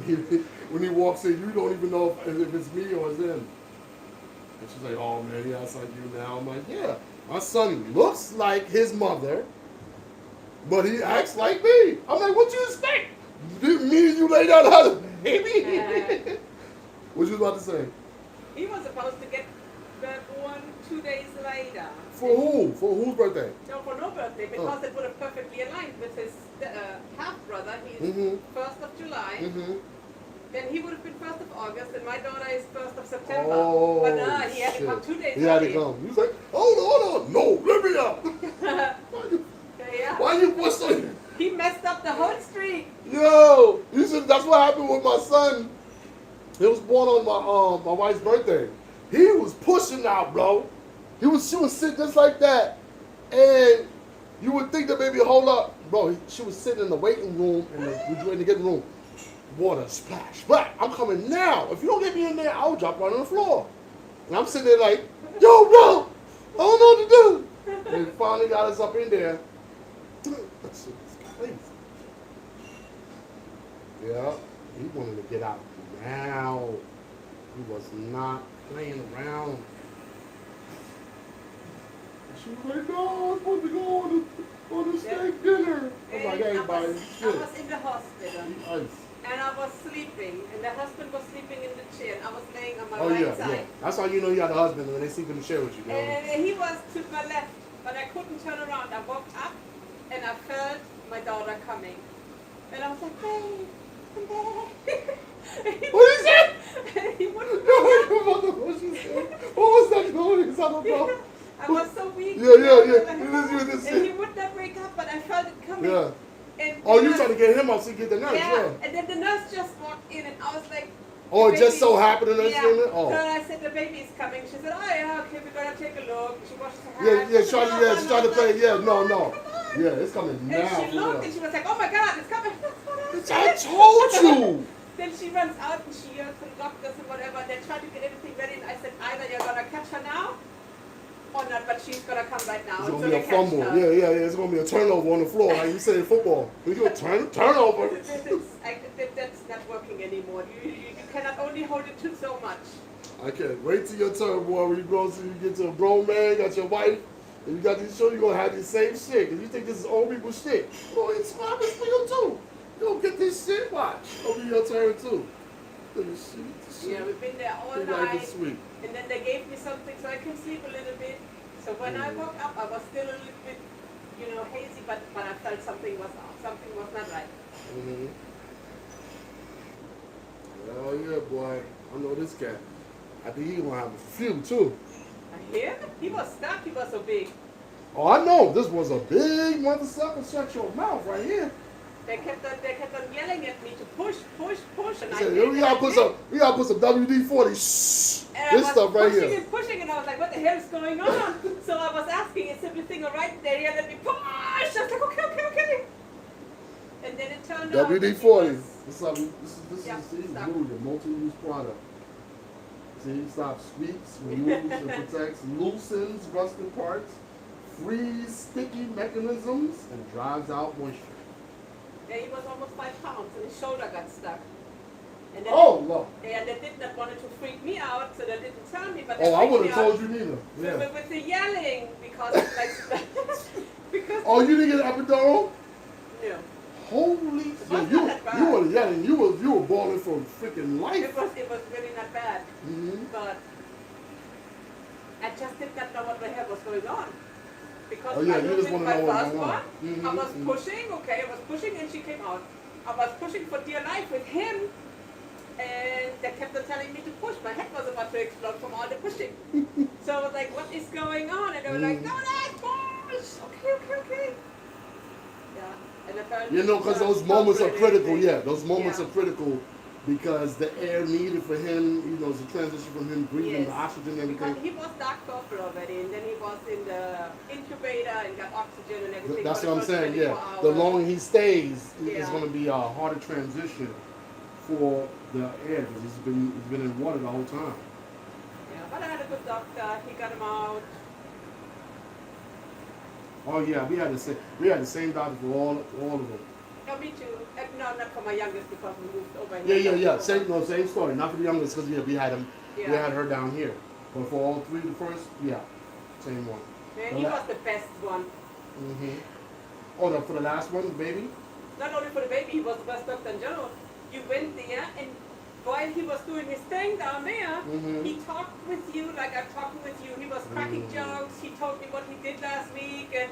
he when he walks in. You don't even know if it's me or it's him. And she's like, "Oh man, yeah, it's like you now." I'm like, "Yeah, my son looks like his mother, but he acts like me." I'm like, "What you expect? Me and you lay down how to baby?" What you about to say? He was supposed to get born 2 days later. For who? For whose birthday? No, for no birthday, because it would have perfectly aligned with his half brother. He's Mhm. 1st of July. Mm-hmm. Then he would have been 1st of August, and my daughter is 1st of September. Oh, but he had to shit. come 2 days He had to early. come. He was like, hold on. No, let me up. Yeah. Why you whistling? He messed up the whole streak. Yo, you should, that's what happened with my son. He was born on my wife's birthday. He was pushing out, bro. She was sitting just like that, and you would think that maybe hold up, bro. She was sitting in the waiting room in the getting room. Water splash, splash. I'm coming now. If you don't get me in there, I'll drop right on the floor. And I'm sitting there like, yo, bro, I don't know what to do. And finally got us up in there. That shit is crazy. Yeah, he wanted to get out now. He was not playing around. She was like, no, I'm supposed to go on the steak dinner. I'm like, hey, buddy, I shit. was in the hospital, Ice. and I was sleeping, and the husband was sleeping in the chair, and I was laying on my Oh, right yeah, side. yeah. That's how you know you got a husband when they sleep in the chair with you. You know? And he was to my left, but I couldn't turn around. I woke up, and I felt my daughter coming. And I was like, babe, I'm back. What is that? And he wouldn't What was that noise? I don't know. I was so weak. Yeah. And he would not wake up, but I felt it coming. Yeah. And Oh, you trying to get him out so you get the nurse, yeah. And then the nurse just walked in, and I was like, Oh, the it just so baby- happened the nurse yeah. came in? Oh. So I said, the baby's coming. She said, oh yeah, okay, we're gonna take a look. She washed her Yeah, hands. yeah, I said, "No, she's trying to no, play. no, Yeah, come no, on, no. come on." Yeah, it's coming now. And she for looked, real. and she was like, oh my God, it's coming. I told you. Then she runs out and she yells to the doctors and whatever. And they try to get everything ready. And I said, either you're gonna catch her now or not, but she's gonna come right now. It's And gonna be a they catch fumble. her. Yeah. It's gonna be a turnover on the floor, like you say in football. We go turnover. That's not working anymore. You cannot only hold it to so much. I can't wait till your turn, boy. When you grow, so you get to a grown man, got your wife, and you got these children, you're gonna have this same shit. Cause you think this is old people shit. Oh, it's happens for you too. You don't get this shit. Watch. It'll be your turn too. Look at shit. Yeah, we've been there all Your life night. is sweet. And then they gave me something so I can sleep a little bit. So when I woke up, I was still a little bit, hazy, but I felt something was off. Something was not right. Mm-hmm. Oh yeah, boy. I know this cat. I think he's gonna have a few too. Him? He was stuck. He was so big. Oh, I know. This was a big motherfucker. Shut your mouth right here. They kept on yelling at me to push, and He I said, did. we gotta put some WD-40. Shh. And This I stuff was right pushing here. and pushing, and I was like, what the hell is going on? So I was asking, is everything all right? They yelled at me, push! I was like, okay. And then it turned out. WD-40. This is Yeah, see, stop. blue, your multi-use product. See, stops squeaks, removes and protects, loosens rusted parts, frees sticky mechanisms, and drives out moisture. Yeah, he was almost 5 pounds, and his shoulder got stuck. And Oh, Lord. Yeah, they did not want it to freak me out, so they didn't tell me. But they Oh, I freaked would me have out told you neither. Yeah. with the yelling because it's like because Oh, you didn't get an epidural? no, Holy was shit. not that bad. You were yelling. You were bawling for freaking life. it was really not bad. Mm-hmm. But I just did not know what the hell was going on. Because Oh, yeah, I you was just with wanna my know what's first going on. one, Mhm, I was mhm. pushing, I was pushing and she came out. I was pushing for dear life with him, and they kept on telling me to push. My head was about to explode from all the pushing. So I was like, what is going on? And they were like, no, let's push! Okay. Yeah, and apparently... You know, because those it's moments are really critical. amazing. Yeah, those moments Yeah. are critical because the air needed for him, the transition from him breathing Yes. the oxygen and Because everything. he was dark purple already, and then he was in the incubator and got oxygen and everything. That's for what I'm the first saying. 24 Yeah, the hours. longer he stays, it's Yeah. going to be a harder transition for the air because he's been in water the whole time. Yeah, but I had a good doctor. He got him out. Oh yeah, we had the same doctor for all of them. No, me too. No, not for my youngest because we moved over Yeah, here. yeah, yeah. Same story. Not for the youngest because we had him. Yeah. We had her down here. But for all three, the first, yeah, same one. Man, he was the best one. Mhm. Oh, for the last one, the baby. Not only for the baby, he was the best doctor in general. You went there, and while he was doing his thing down there, he talked with you like I'm talking with you. He was cracking jokes. He told me what he did last week, and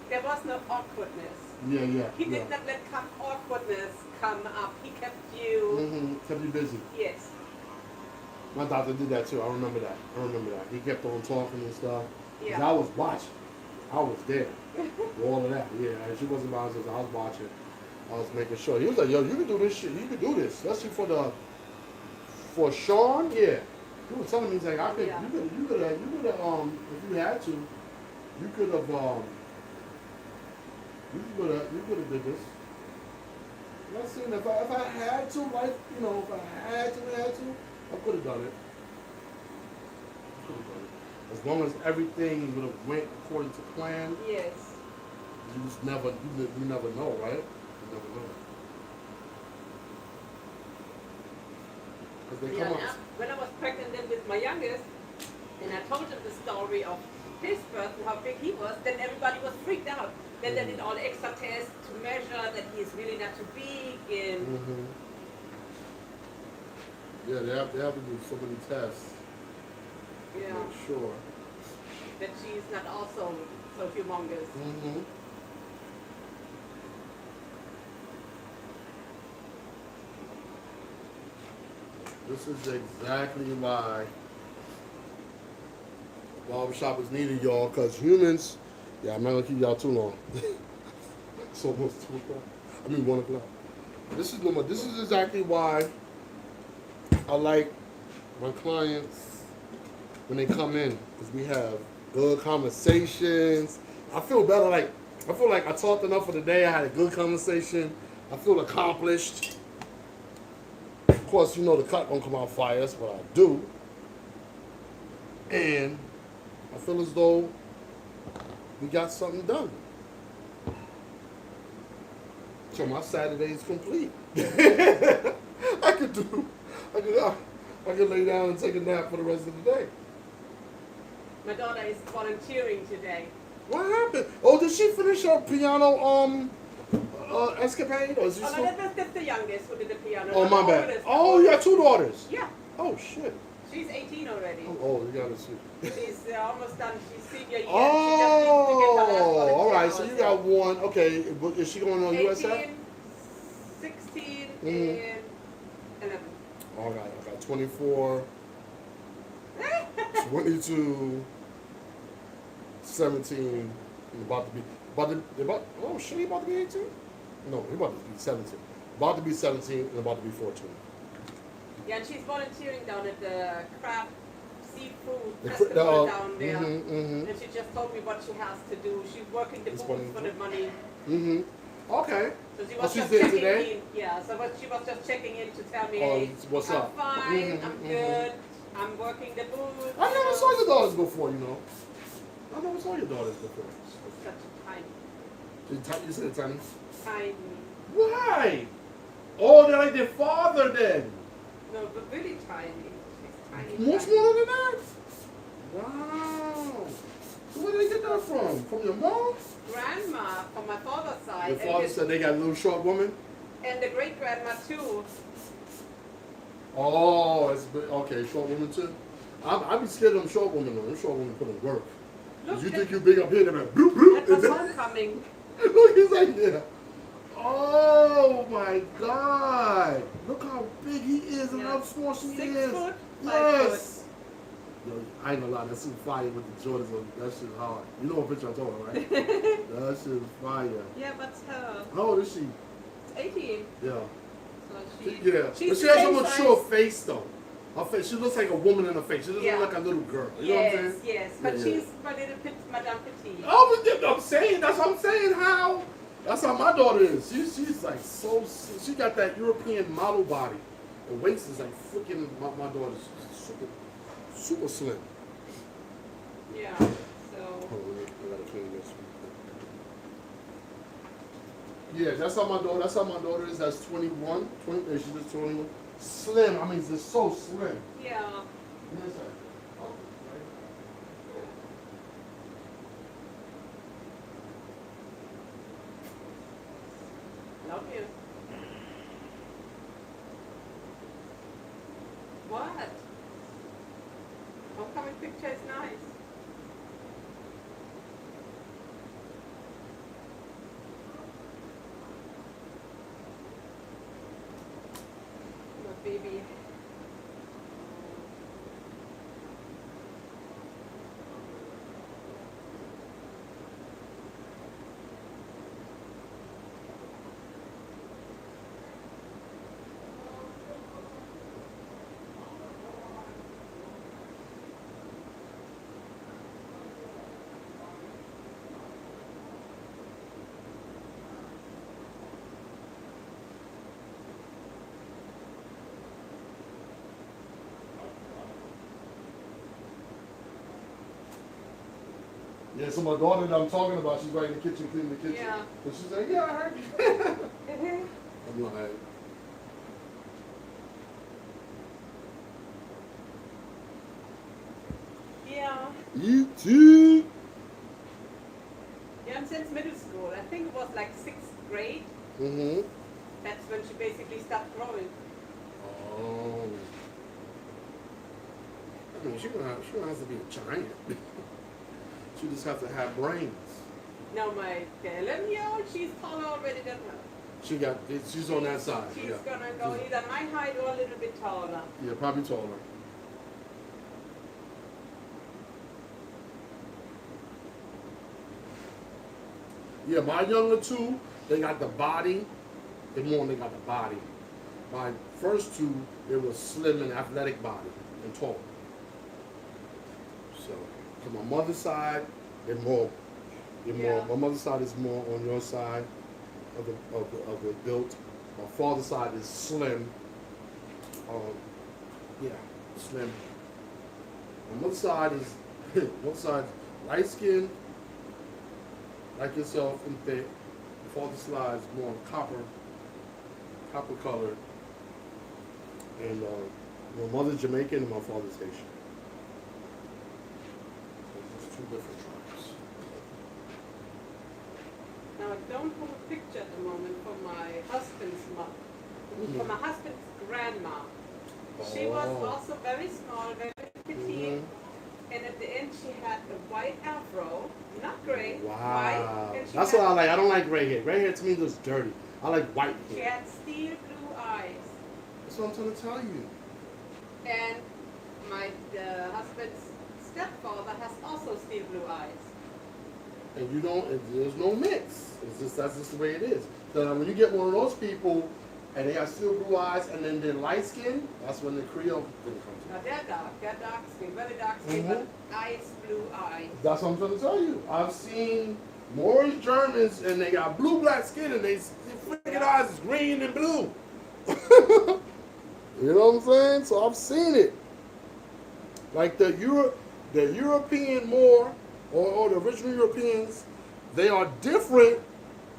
there was no awkwardness. Yeah, yeah. He did not let awkwardness come up. He kept you. Kept you busy. Yes. My doctor did that too. I remember that. He kept on talking and stuff. 'Cause Yeah. I was watching. I was there. All of that. Yeah. And she wasn't by herself. I was watching. I was making sure. He was like, yo, you can do this shit. You can do this. Especially for Sean, yeah. He was telling me, he's like, I could, Yeah. you could have, if you had to, you could have did this. I'm not saying if I had to, like, if I had to, I could have done it. As long as everything would have went according to plan, Yes. you just never, you never know, right? You never know. Because they Yeah, come now, up. when I was pregnant then with my youngest, and I told him the story of his birth and how big he was, then everybody was freaked out. Then they did all the extra tests to measure that he is really not too big, and Yeah, they have to do so many tests. yeah, Make sure. that she's not also so humongous. This is exactly why barbershop is needed, y'all, because humans, yeah, I'm not going to keep y'all too long. It's almost 2 o'clock. 1 o'clock. This is exactly why I like my clients when they come in, because we have good conversations. I feel better, I feel like I talked enough for the day. I had a good conversation. I feel accomplished. Of course, the cut won't come out fire. That's what I do. And I feel as though we got something done. So my Saturday is complete. I could lay down and take a nap for the rest of the day. My daughter is volunteering today. What happened? Oh, did she finish her piano escapade? Or is she Oh, still? no, that's the youngest who did the piano. Oh, Not my the bad. oldest. Oh, you got 2 daughters. Yeah, Oh, shit. she's 18 already. Oh, you got to see. She's almost done. She's senior year. Oh, She just needs to get her last volunteer all right. So you hours. got one. Okay, is she going on 18, USF? 16, Mhm. and 11. All right, I got 24, 22, 17, and about to be, oh shit, he about to be 18? No, he about to be 17. About to be 17 and about to be 14. Yeah, and she's volunteering down at the craft seafood The cra- festival down there. mhm. And she just told me what she has to do. She's working the It's booth funny for too. the money. Okay. So she Oh, was she's just there checking today? in. Yeah, so she was just checking in to tell me, Oh, hey, what's I'm up? fine, Mhm, I'm mhm. good, I'm working the booth. I never saw your daughters before, I never saw your daughters before. She's such a tiny, You said tiny. tiny. Why? Oh, they're like their father then. No, but really tiny. She's tiny. More tiny. smaller than that? Wow. So where did they get that from? From your mom? Grandma from my father's side. Your father said they got a little short woman? And the great grandma too. Oh, okay, short woman too? I'd be scared of them short women though. Them short women put in work. Look, You that, think you big up here, they're like, bloop, bloop. that was homecoming. Look, he's like, yeah. Oh my God. Look how big he is and how small she 6 is. foot, 5 Yes. Yo, I ain't gonna lie, that's some fire with the Jordans on. That shit hard. You know what picture I'm talking about, right? That shit is fire. Yeah, but How old is she? 18. Yeah. So Yeah. she's But she the has a same mature size. face though. Her face, she looks like a woman in her face. She doesn't Yeah. look like a little girl. You know what I'm saying? Yes, but Yeah, she's my little Madame Petite. Oh, but I'm saying, that's what I'm saying. How? That's how my daughter is. She's like so, she got that European model body. The waist is like freaking, my daughter's super slim. Yeah. Hold So. on, I gotta clean this. Yeah, that's how my daughter. That's how my daughter is. That's 21. 20. She's just 21. Slim. I mean, it's just so slim. Yeah. Yes, sir. Oh, Love you. What? Homecoming picture is nice. My baby. yeah, so my daughter that I'm talking about, she's right in the kitchen cleaning the kitchen. Yeah. And she's like, yeah, I heard you. I'm like, Yeah. E.T. Yeah, and since middle school, I think it was like 6th grade. Mm-hmm. That's when she basically stopped growing. Oh. I mean, she don't have to be a giant. She just has to have brains. Now my 11-year-old, she's taller already than her. She's on that side. She's Yeah. gonna go either my height or a little bit taller. Yeah, probably taller. Yeah, my younger two, they got the body. They got the body. My first two, they were slim and athletic body and tall. So, to my mother's side, they're more. Yeah. My mother's side is more on your side of the built. My father's side is slim. Yeah, slim. My mother's side is one side light skin, like yourself, and thick. My father's side is more copper colored. And my mother's Jamaican and my father's Haitian. It's two different tribes. Now I don't have a picture at the moment for my husband's mom, for my husband's grandma. She was also very small, very petite, and at the end she had a white afro, not gray, Wow. white. And she That's had, what I like. I don't like gray hair. Gray hair to me looks dirty. I like white She hair. had steel blue eyes. That's what I'm trying to tell you. And my husband's stepfather has also steel blue eyes. And there's no mix. That's just the way it is. So when you get one of those people and they have still blue eyes and then they're light skinned, that's when the Creole thing comes in. Now they're dark skin, very dark skin, but ice blue eyes. That's what I'm trying to tell you. I've seen Moorish Germans and they got blue black skin and their freaking eyes is green and blue. You know what I'm saying? So I've seen it. Like the European Moor or the original Europeans, they are different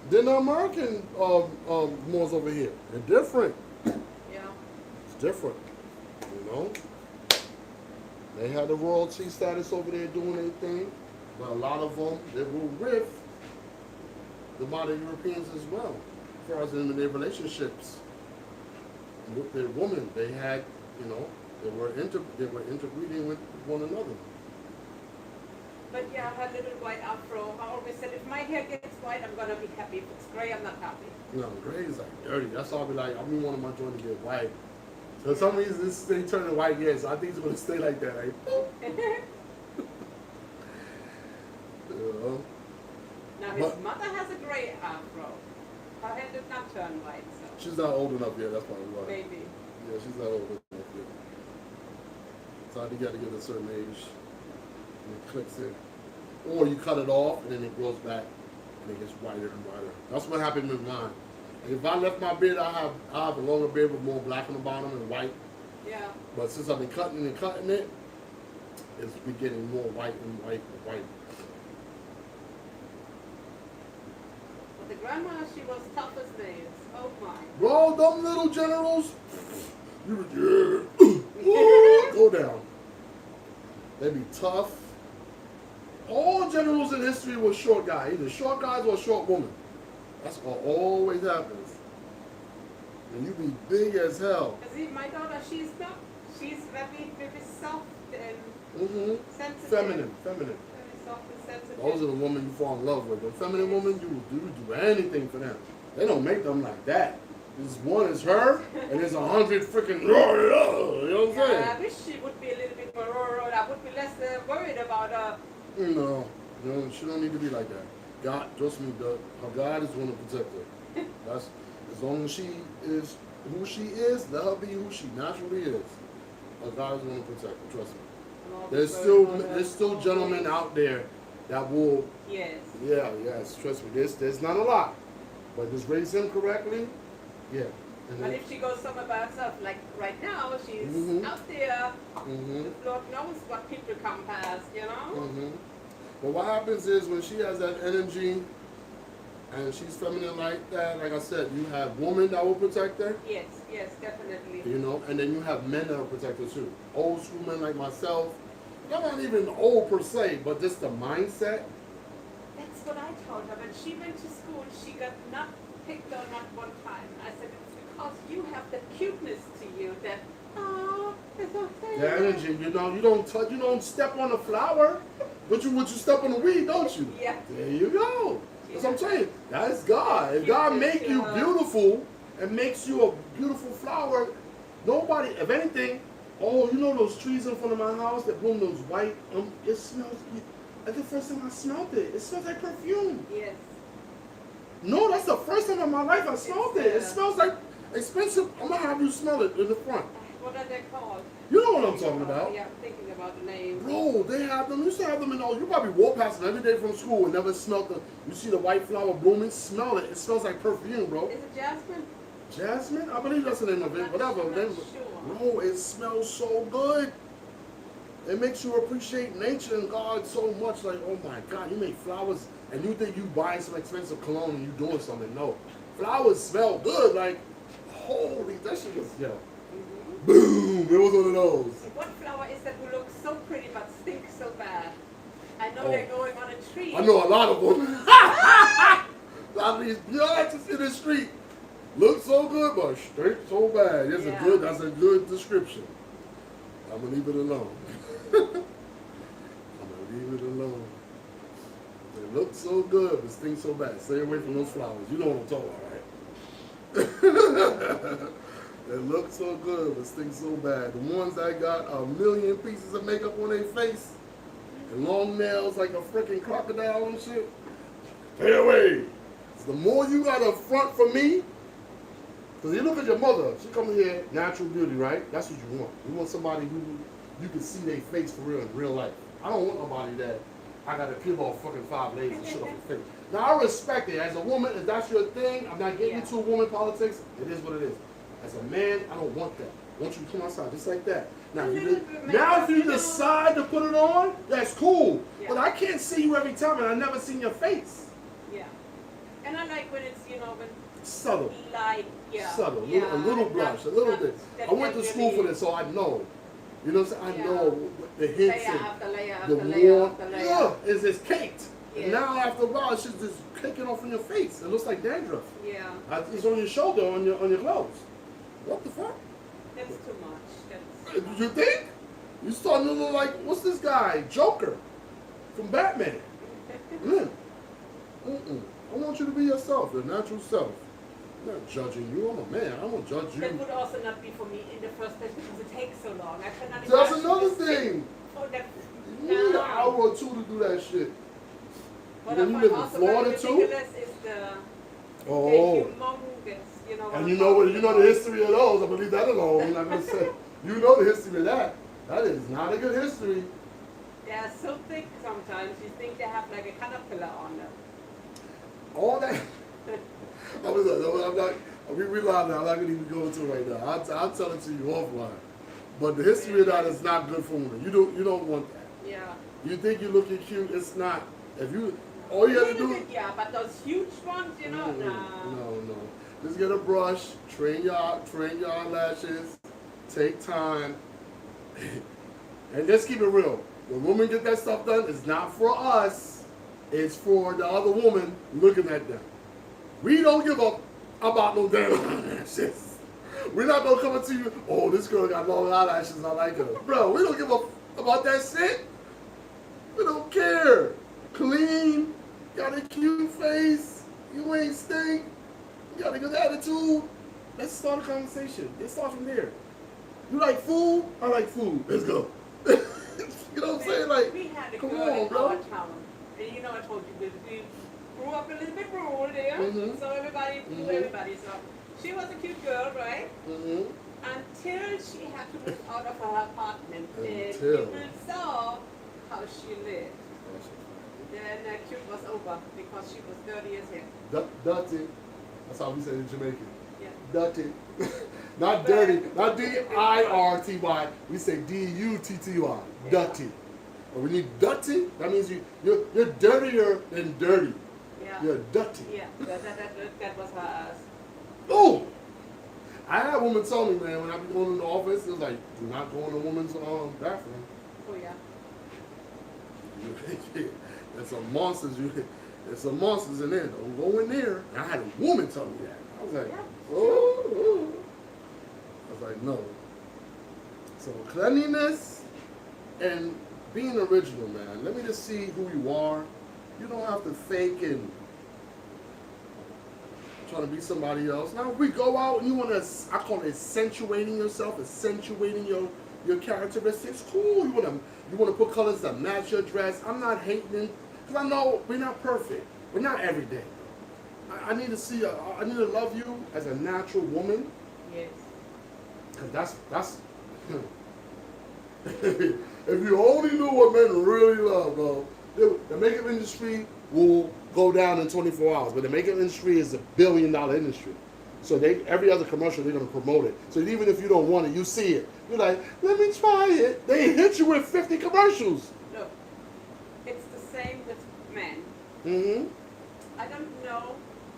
than the American Moors over here. They're different. Yeah. It's different. You know? They had the royalty status over there doing their thing, but a lot of them, they were with the modern Europeans as well, as far as in their relationships with their women. They had, you know, they were interbreeding with one another. But yeah, I had a little white afro. I always said, if my hair gets white, I'm gonna be happy. If it's gray, I'm not happy. You know, gray is like dirty. That's why I be like, I be wanting my joint to get white. So for some reason, this thing turning white, yeah, so I think it's gonna stay like that, like, Now his mother has a gray afro. Her hair did not turn white, so she's not old enough yet, that's probably why. maybe. Yeah, she's not old enough yet. So I think you got to get a certain age, and it clicks in. Or you cut it off, and then it grows back, and it gets whiter and whiter. That's what happened with mine. Like if I left my beard, I have a longer beard with more black on the bottom and white. Yeah. But since I've been cutting it, it's getting more white and white and white. But the grandma, she was tough as nails. Oh my. Bro, them little generals, you would go down. They be tough. All generals in history were short guys, either short guys or short women. That's what always happens. And you be big as hell. See, my daughter, she's not. She's very soft and sensitive. Feminine. Very soft and sensitive. Those are the women you fall in love with. The feminine woman, you would do anything for them. They don't make them like that. This one is her, and there's 100 freaking. You know what I'm saying? I wish she would be a little bit more rural. I would be less worried about her. No, she don't need to be like that. God, trust me, her God is going to protect her. That's as long as she is who she is. Let her be who she naturally is. Her God is going to protect her. Trust me. There's still gentlemen out there that will. Yes. Yeah, yes. Trust me. There's not a lot, but just raise him correctly. Yeah. And But if she goes somewhere by herself, like right now, she's out there. The Lord knows what people come past, you know? But what happens is when she has that energy and she's feminine like that, like I said, you have women that will protect her. Yes, definitely. You know, and then you have men that will protect her too. Old school men like myself. I'm not even old per se, but just the mindset. That's what I told her. When she went to school, she got not picked on not one time. I said, it's because you have the cuteness to you that, oh, it's okay. The energy, you know, you don't step on the flower, but you step on the weed, don't you? Yeah. There you go. That's what I'm saying. That's God. If God make you beautiful and makes you a beautiful flower, nobody, if anything, oh, you know those trees in front of my house that bloom those white, it smells, that's the first time I smelled it. It smells like perfume. Yes. No, that's the first time in my life I smelled it. It smells like expensive. I'm going to have you smell it in the front. What are they called? You know what I'm talking about. Yeah, I'm thinking about the name. Bro, they have them. You used to have them in all. You probably walk past them every day from school and never smelled them. You see the white flower blooming, smell it. It smells like perfume, bro. Is it jasmine? Jasmine? I believe that's the name of it. Whatever. Bro, it smells so good. It makes you appreciate nature and God so much. Like, oh my God, you make flowers and you think you buying some expensive cologne and you doing something. No. Flowers smell good. Like, holy, that shit was, yo. Boom! It was one of those. What flower is that who looks so pretty but stinks so bad? I know they're going on a tree. I know a lot of them. I mean, just in the street. Look so good, but stink so bad. That's a good description. I'm gonna leave it alone. I'm gonna leave it alone. They look so good, but stink so bad. Stay away from those flowers. You know what I'm talking about, right? They look so good, but stink so bad. The ones that got a million pieces of makeup on their face and long nails like a freaking crocodile and shit. Stay away. So the more you got up front for me, because you look at your mother, she come here, natural beauty, right? That's what you want. You want somebody who you can see their face for real in real life. I don't want nobody that I got to peel off fucking 5 layers and shit off your face. Now, I respect it. As a woman, if that's your thing, I'm not getting into woman politics. It is what it is. As a man, I don't want that. I want you to come outside just like that. Now, if you decide to put it on, that's cool. Yeah. But I can't see you every time, and I never seen your face. Yeah. And I like when it's, when subtle. Like, subtle. A little blush, a little bit. I went to school for this, so I know. You know what I'm saying? I know the hints and the warm. Yeah, it's caked. Yeah. And now after a while, it's just caking off on your face. It looks like dandruff. Yeah. It's on your shoulder, on your clothes. What the fuck? That's too much. You think? You starting to look like, what's this guy? Joker from Batman. I want you to be yourself, your natural self. I'm not judging you. I'm a man. I won't judge you. That would also not be for me in the first place because it takes so long. I cannot. That's another thing. You need an hour or two to do that shit. What then you live in Florida too? Is the humongous, And you know the history of those. I'm gonna leave that alone. I'm not gonna say. You know the history of that. That is not a good history. They're so thick sometimes. You think they have like a caterpillar on them. All that. I'm not. We live now. I'm not gonna even go into it right now. I'll tell it to you offline. But the history of that is not good for women. You don't want that. Yeah. You think you're looking cute? It's not. If you, all you have to Little do. bit, yeah, but those huge ones, you know, nah. No. Just get a brush, train your eyelashes, take time, and let's keep it real. When women get that stuff done, it's not for us. It's for the other woman looking at them. We don't give up about no damn eyelashes. We're not gonna come up to you, oh, this girl got long eyelashes, I like her. Bro, we don't give up about that shit. We don't care. Clean, got a cute face, you ain't stink, you got a good attitude. Let's start a conversation. Let's start from there. You like food? I like food. Let's go. You know what I'm saying? Like, we had a come girl on, in bro. our town, and you know I told you we grew up a little bit rural there, Mhm. so everybody knew Mhm. everybody. So she was a cute girl, right? Mm-hmm. Until she had to move out of her apartment, and Until. people saw how she lived. Then cute was over because she was dirty as hell. Dirty. That's how we say it in Jamaican. Yeah. Dirty. Not dirty. Not D-I-R-T-Y. We say D-U-T-T-Y. Dirty. But when you dirty, that means you're dirtier than dirty. Yeah. You're dirty. Yeah. That was her ass. Oh! I had a woman tell me, man, when I be going in the office, it was like, do not go in a woman's bathroom. Oh yeah. There's some monsters. There's some monsters in there. Don't go in there. And I had a woman tell me that. I was like, Yeah. oh. I was like, no. So cleanliness and being original, man. Let me just see who you are. You don't have to fake and trying to be somebody else. Now, if we go out and you want to, I call it accentuating yourself, accentuating your characteristics. Cool. You want to put colors that match your dress. I'm not hating, because I know we're not perfect. We're not every day. I need to see. I need to love you as a natural woman. Yes. Because that's. If you only knew what men really love, bro, the makeup industry will go down in 24 hours. But the makeup industry is $1 billion industry. So every other commercial, they're going to promote it. So even if you don't want it, you see it. You're like, let me try it. They hit you with 50 commercials. Look, it's the same with men. Mm-hmm. I don't know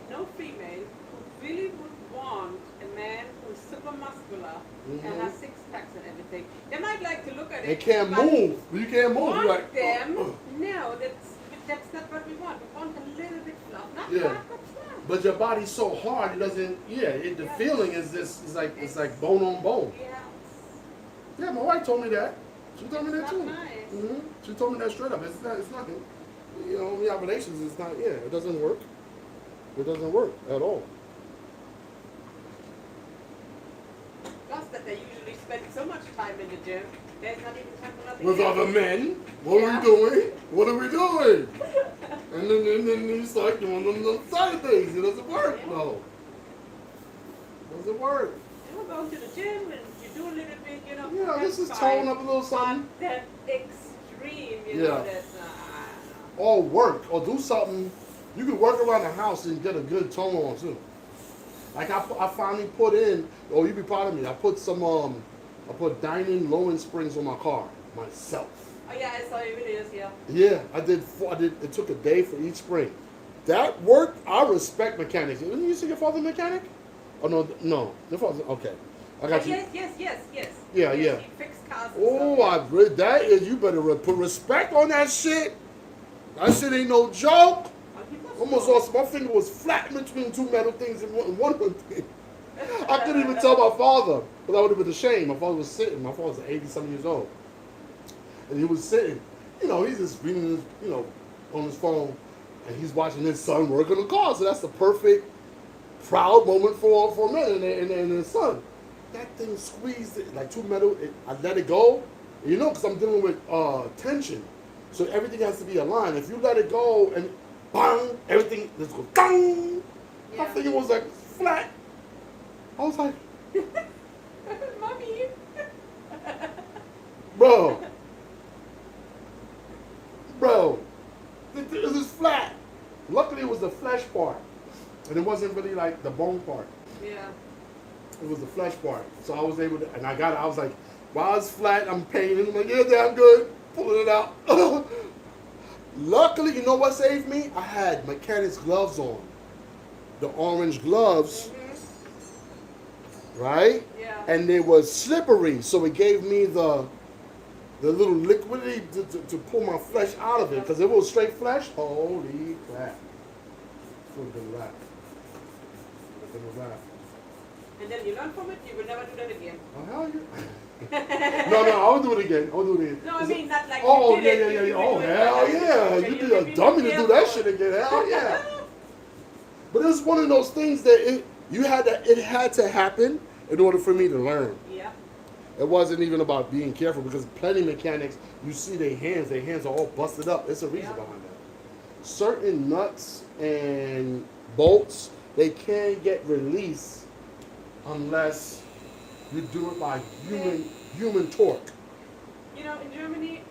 no female who really would want a man who's super muscular and has six packs and everything. They might like to look at it. They can't but move. You can't move. Want You're like, them? "Oh." No, that's not what we want. We want a little bit fluff, not Yeah. fat, but fluff. But your body's so hard, it doesn't. The feeling is this. It's like bone on bone. Yeah. Yeah, my wife told me that. She told me that It's too. not nice. Hmm. She told me that straight up. It's nothing. You know, when we have relations, it's not. Yeah, it doesn't work. It doesn't work at all. Plus that they usually spend so much time in the gym, there's not even time for nothing With else. other men, what are Yeah. we doing? What are we doing? And then you start doing them side things. It doesn't work. Yeah. No. It doesn't work. You go to the gym and you do a little bit, you know. Yeah, that's this is fine. tone up a little something. But that extreme, you Yeah. know, that's Or work, or do something. You can work around the house and get a good tone on too. Like I finally put in. Oh, you be proud of me. I put some I put Dining Low-End Springs on my car myself. Oh yeah, I saw your videos, yeah. Yeah, I did. It took a day for each spring. That worked. I respect mechanics. Didn't you see your father a mechanic? Oh no. Your father. Okay, I got you. Yes. Yeah, Yes, yeah. He fixed cars and Oh, stuff. I read that. Is you better put respect on that shit. That shit ain't no joke. Oh, he was Almost cool. lost. My finger was flat in between two metal things in one thing. I couldn't even tell my father, but that would have been a shame. My father was sitting. My father's 80-something years old, and he was sitting. You know, he's just reading, on his phone, and he's watching his son work on the car. So that's the perfect, proud moment for a man and his son. That thing squeezed it, like two metal. I let it go, because I'm dealing with tension. So everything has to be aligned. If you let it go and bang, everything just goes bang. Yeah. My finger was like flat. I was like, Mommy. bro, this is flat. Luckily, it was the flesh part, and it wasn't really like the bone part. Yeah. It was the flesh part. So I was able to, and I got it. I was like, while it's flat, I'm painting. I'm like, yeah, I'm good. pulling it out. Luckily, you know what saved me? I had mechanic's gloves on. The orange gloves, right? Yeah. And they was slippery, so it gave me the little liquidity to pull my flesh out of it. Because if it was straight flesh, holy crap. It would have been a wrap. It would have been a wrap. And then you learn from it, you will never do that again. Oh, hell yeah. No, I will do it again. No, I mean, not like Oh, you did yeah. it. Oh, hell yeah. You'd be a dummy to do that shit again. Hell yeah. But it was one of those things that it had to happen in order for me to learn. Yeah. It wasn't even about being careful because plenty of mechanics, you see their hands are all busted up. There's a reason behind that. Certain nuts and bolts, they can't get released unless you do it by human torque. You know, in Germany,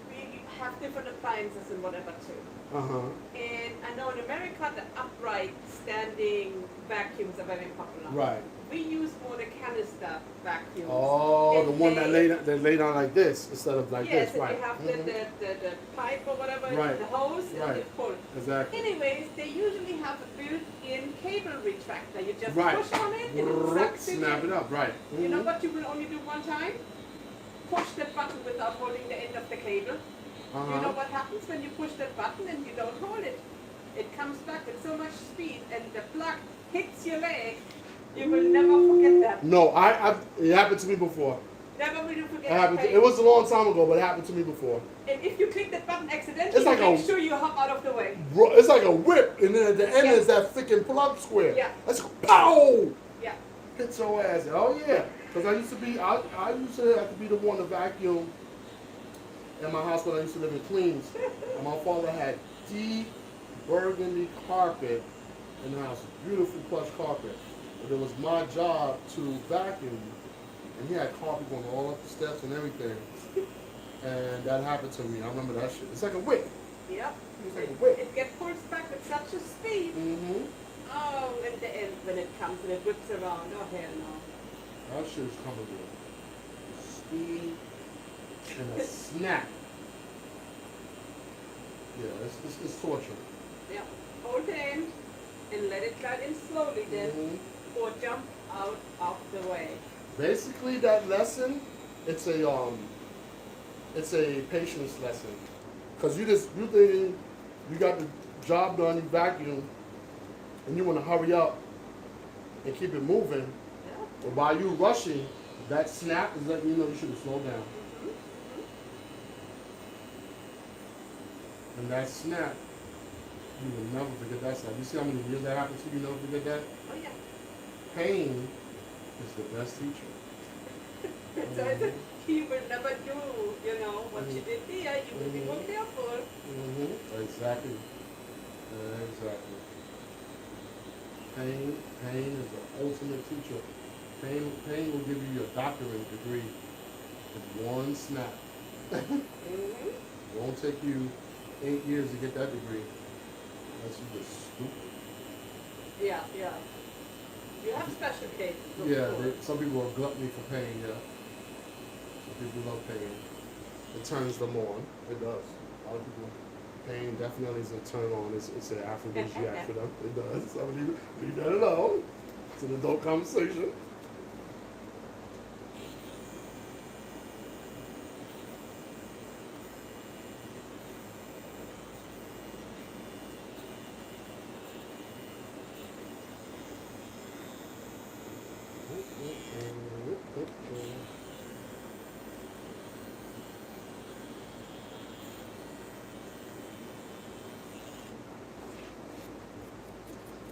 we have different appliances and whatever too. Uh-huh. And I know in America, the upright standing vacuums are very popular. Right. We use more the canister vacuums. Oh, And the one they that lay down like this instead of like yes, this, right? and they have the pipe or whatever, Right. the hose, Right. and you pull. Exactly. Anyways, they usually have a built-in cable retractor. You just Right. push on it and it sucks it Snap in. it up, right. You know what you will only do one time? Push that button without holding the end of the cable. Uh-huh. You know what happens when you push that button and you don't hold it? It comes back with so much speed and the plug hits your leg. You will never forget that. No, it happened to me before. Never will you forget It happened. that. It was a long time ago, but it happened to me before. And if you click that button accidentally, It's like make a- sure you hop out of the way. Bro, it's like a whip, and then at the end Yeah. is that freaking plug square. Yeah. That's pow. Yeah. Hit your ass. Oh yeah, because I used to have to be the one to vacuum in my house when I used to live in Queens. And my father had deep burgundy carpet in the house, beautiful plush carpet. But it was my job to vacuum, and he had carpet going all up the steps and everything. And that happened to me. I remember that shit. It's like a whip. Yep. It's like a whip. It gets pushed back with such a speed. Mm-hmm. Oh, at the end when it comes and it whips around. Oh, hell no. That shit is coming with speed and a snap. Yeah, it's torture. Yeah. Hold the end and let it glide in slowly then, or jump out of the way. Basically, that lesson, it's a patience lesson, cause you thinking you got the job done, you vacuum, and you want to hurry up and keep it moving. Yeah. But by you rushing, that snap is letting you know you should have slowed down. And that snap, you will never forget that snap. You see how many years that happened to you, never forget that? Oh yeah. Pain is the best teacher. So he will never do, what you did here. You will be more careful. Exactly. Exactly. Pain is the ultimate teacher. Pain will give you your doctorate degree with one snap. It won't take you 8 years to get that degree. Unless you're just stupid. Yeah, yeah. You have special cases. of Yeah, course. some people are gluttony for pain, yeah. Some people love pain. It turns them on. It does. A lot of people, pain definitely is a turn on. It's an aphrodisiac for them. It does. So leave that alone. It's an adult conversation.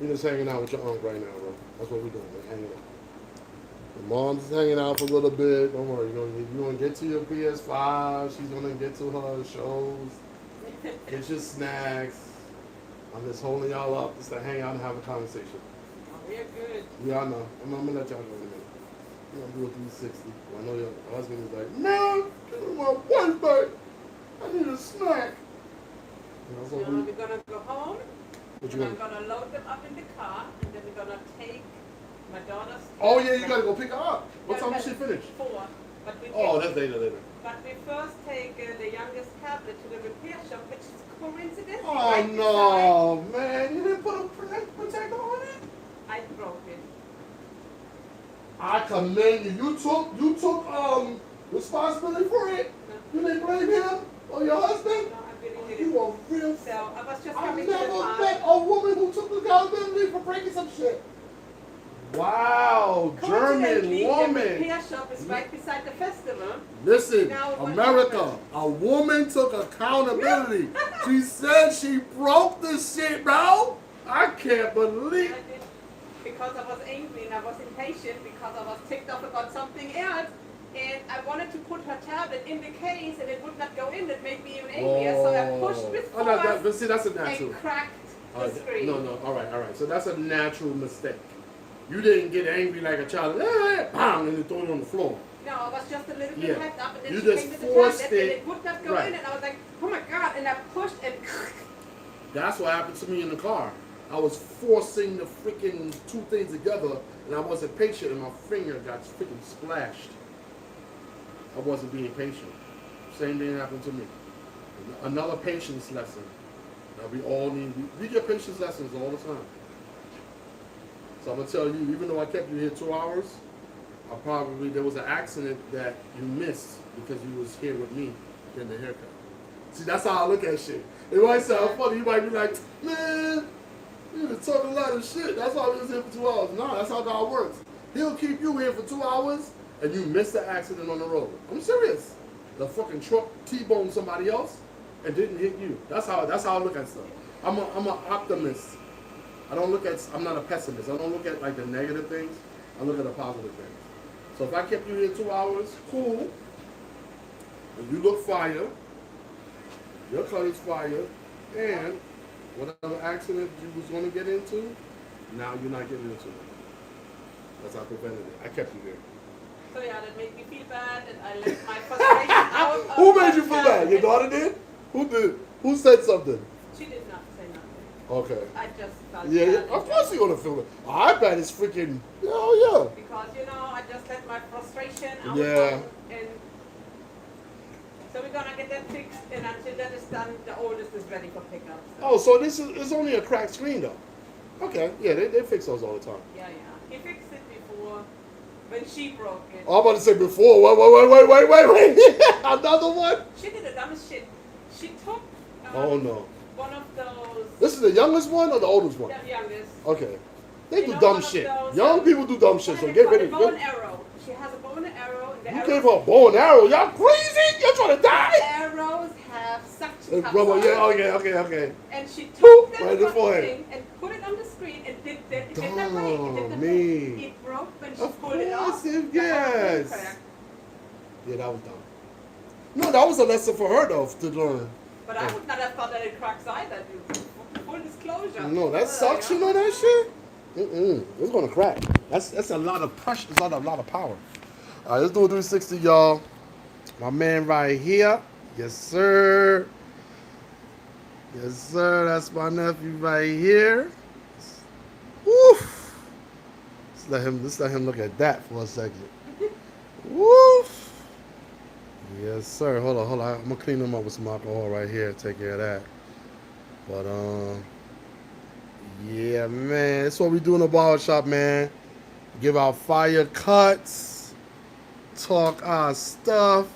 You're just hanging out with your aunt right now, bro. That's what we're doing. We're hanging out. Your mom's hanging out for a little bit. Don't worry. You're gonna get to your PS5. She's gonna get to her shows. Get your snacks. I'm just holding y'all up just to hang out and have a conversation. Oh, we're good. Yeah, I know. I'm gonna let y'all go in a minute. We're gonna do a 360. I know your husband is like, man, give me my wife back. I need a snack. That's what We're gonna go home. what And you I'm gonna? gonna load them up in the car, and then we're gonna take my daughter's. Oh yeah, you gotta go pick her up. What Yeah, time does she finish? 4. But we Oh, take, that's later. but we first take the youngest tablet to the repair shop, which is coincidentally Oh right no, man! You didn't put a protector on it. beside. I broke it. I commend you. You took responsibility for it. No, You didn't blame him or your husband. no, I really did You it. are real. So I was just I've coming to the never farm. met a woman who took accountability for breaking some shit. Wow, German Coincidentally, the woman. repair shop is right beside the festival. Listen, Now what America, happened? a woman took accountability. She said she broke the shit, bro. I can't believe. I did because I was angry and I was impatient because I was ticked off about something else. And I wanted to put her tablet in the case and it would not go in. It made me even angrier. So I pushed with Oh, no, force but see, that's a natural. and cracked the screen. No, all right. So that's a natural mistake. You didn't get angry like a child, bam, and you throw it on the floor. No, I was just a little bit Yeah. head up and then You she just came with the forced tablet and it. it would not go Right. in. And I was like, oh my God. And I pushed and That's what happened to me in the car. I was forcing the freaking two things together, and I wasn't patient, and my finger got freaking splashed. I wasn't being patient. Same thing happened to me. Another patience lesson that we all need. We get patience lessons all the time. So I'm gonna tell you, even though I kept you here 2 hours, there was an accident that you missed because you was here with me getting the haircut. See, that's how I look at shit. It might sound funny. You might be like, man, you been talking a lot of shit. That's why we was here for 2 hours. No, that's how God works. He'll keep you here for 2 hours and you miss the accident on the road. I'm serious. The fucking truck T-boned somebody else and didn't hit you. That's how I look at stuff. I'm an optimist. I'm not a pessimist. I don't look at like the negative things. I look at the positive things. So if I kept you here 2 hours, cool. And you look fire. Your color's fire. And whatever accident you was going to get into, now you're not getting into it. That's how I prevented it. I kept you there. so yeah, that made me feel bad and I let my frustration out. Of Who made my you feel bad? Your tablet. daughter did? Who did? Who said something? She did not say nothing. Okay. I just felt Yeah, bad. of course you're gonna feel it. I bet it's freaking. Oh Because, I just let my frustration out. Yeah. And so we're going to get that fixed. And until that is done, the oldest is ready for pickup. yeah. Oh, so this is it's only a cracked screen though. Okay. Yeah, they fix those all the time. Yeah. He fixed it before when she broke it. Oh, I'm about to say before. Wait. Another one? She did the dumbest shit. She took Oh no. one of those, This is the youngest one or the oldest one? the youngest. Okay. They You do know, dumb one of shit. those, Young people do dumb shit, so get rid of bow and it. arrow. She has a bow and arrow. And the You arrows, came for a bow and arrow. Y'all crazy? You're trying to die? arrows have suction cups Rubber, on yeah, them. okay. And she Boop, took that right in the fucking forehead. thing and put it on the screen and did that. It did not break. It did not Dumb, break. me. It broke when she Of pulled it off. course, it- The whole thing yes. cracked. Yeah, that was dumb. No, that was a lesson for her though to learn. But I would not have thought that it cracks either, dude. Full disclosure. No, that suction on that shit. It's gonna crack. That's a lot of pressure. It's a lot of power. All right, let's do a 360, y'all. My man right here. Yes, sir. Yes, sir. That's my nephew right here. Woof. Let's let him look at that for a second. Woof. Yes, sir. Hold on. I'm gonna clean him up with some alcohol right here. Take care of that. But yeah, man. That's what we do in the barbershop, man. Give out fire cuts. Talk our stuff.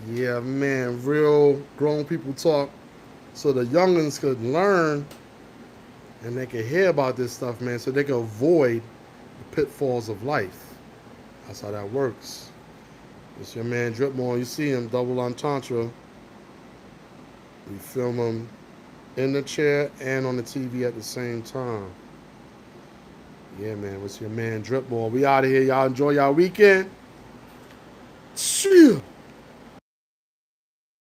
Yeah, man. Real grown people talk so the youngins could learn and they could hear about this stuff, man, so they can avoid the pitfalls of life. That's how that works. It's your man DripMoor. You see him, double entendre. We film him in the chair and on the TV at the same time. Yeah, man. It's your man DripMoor. We out of here. Y'all enjoy y'all weekend.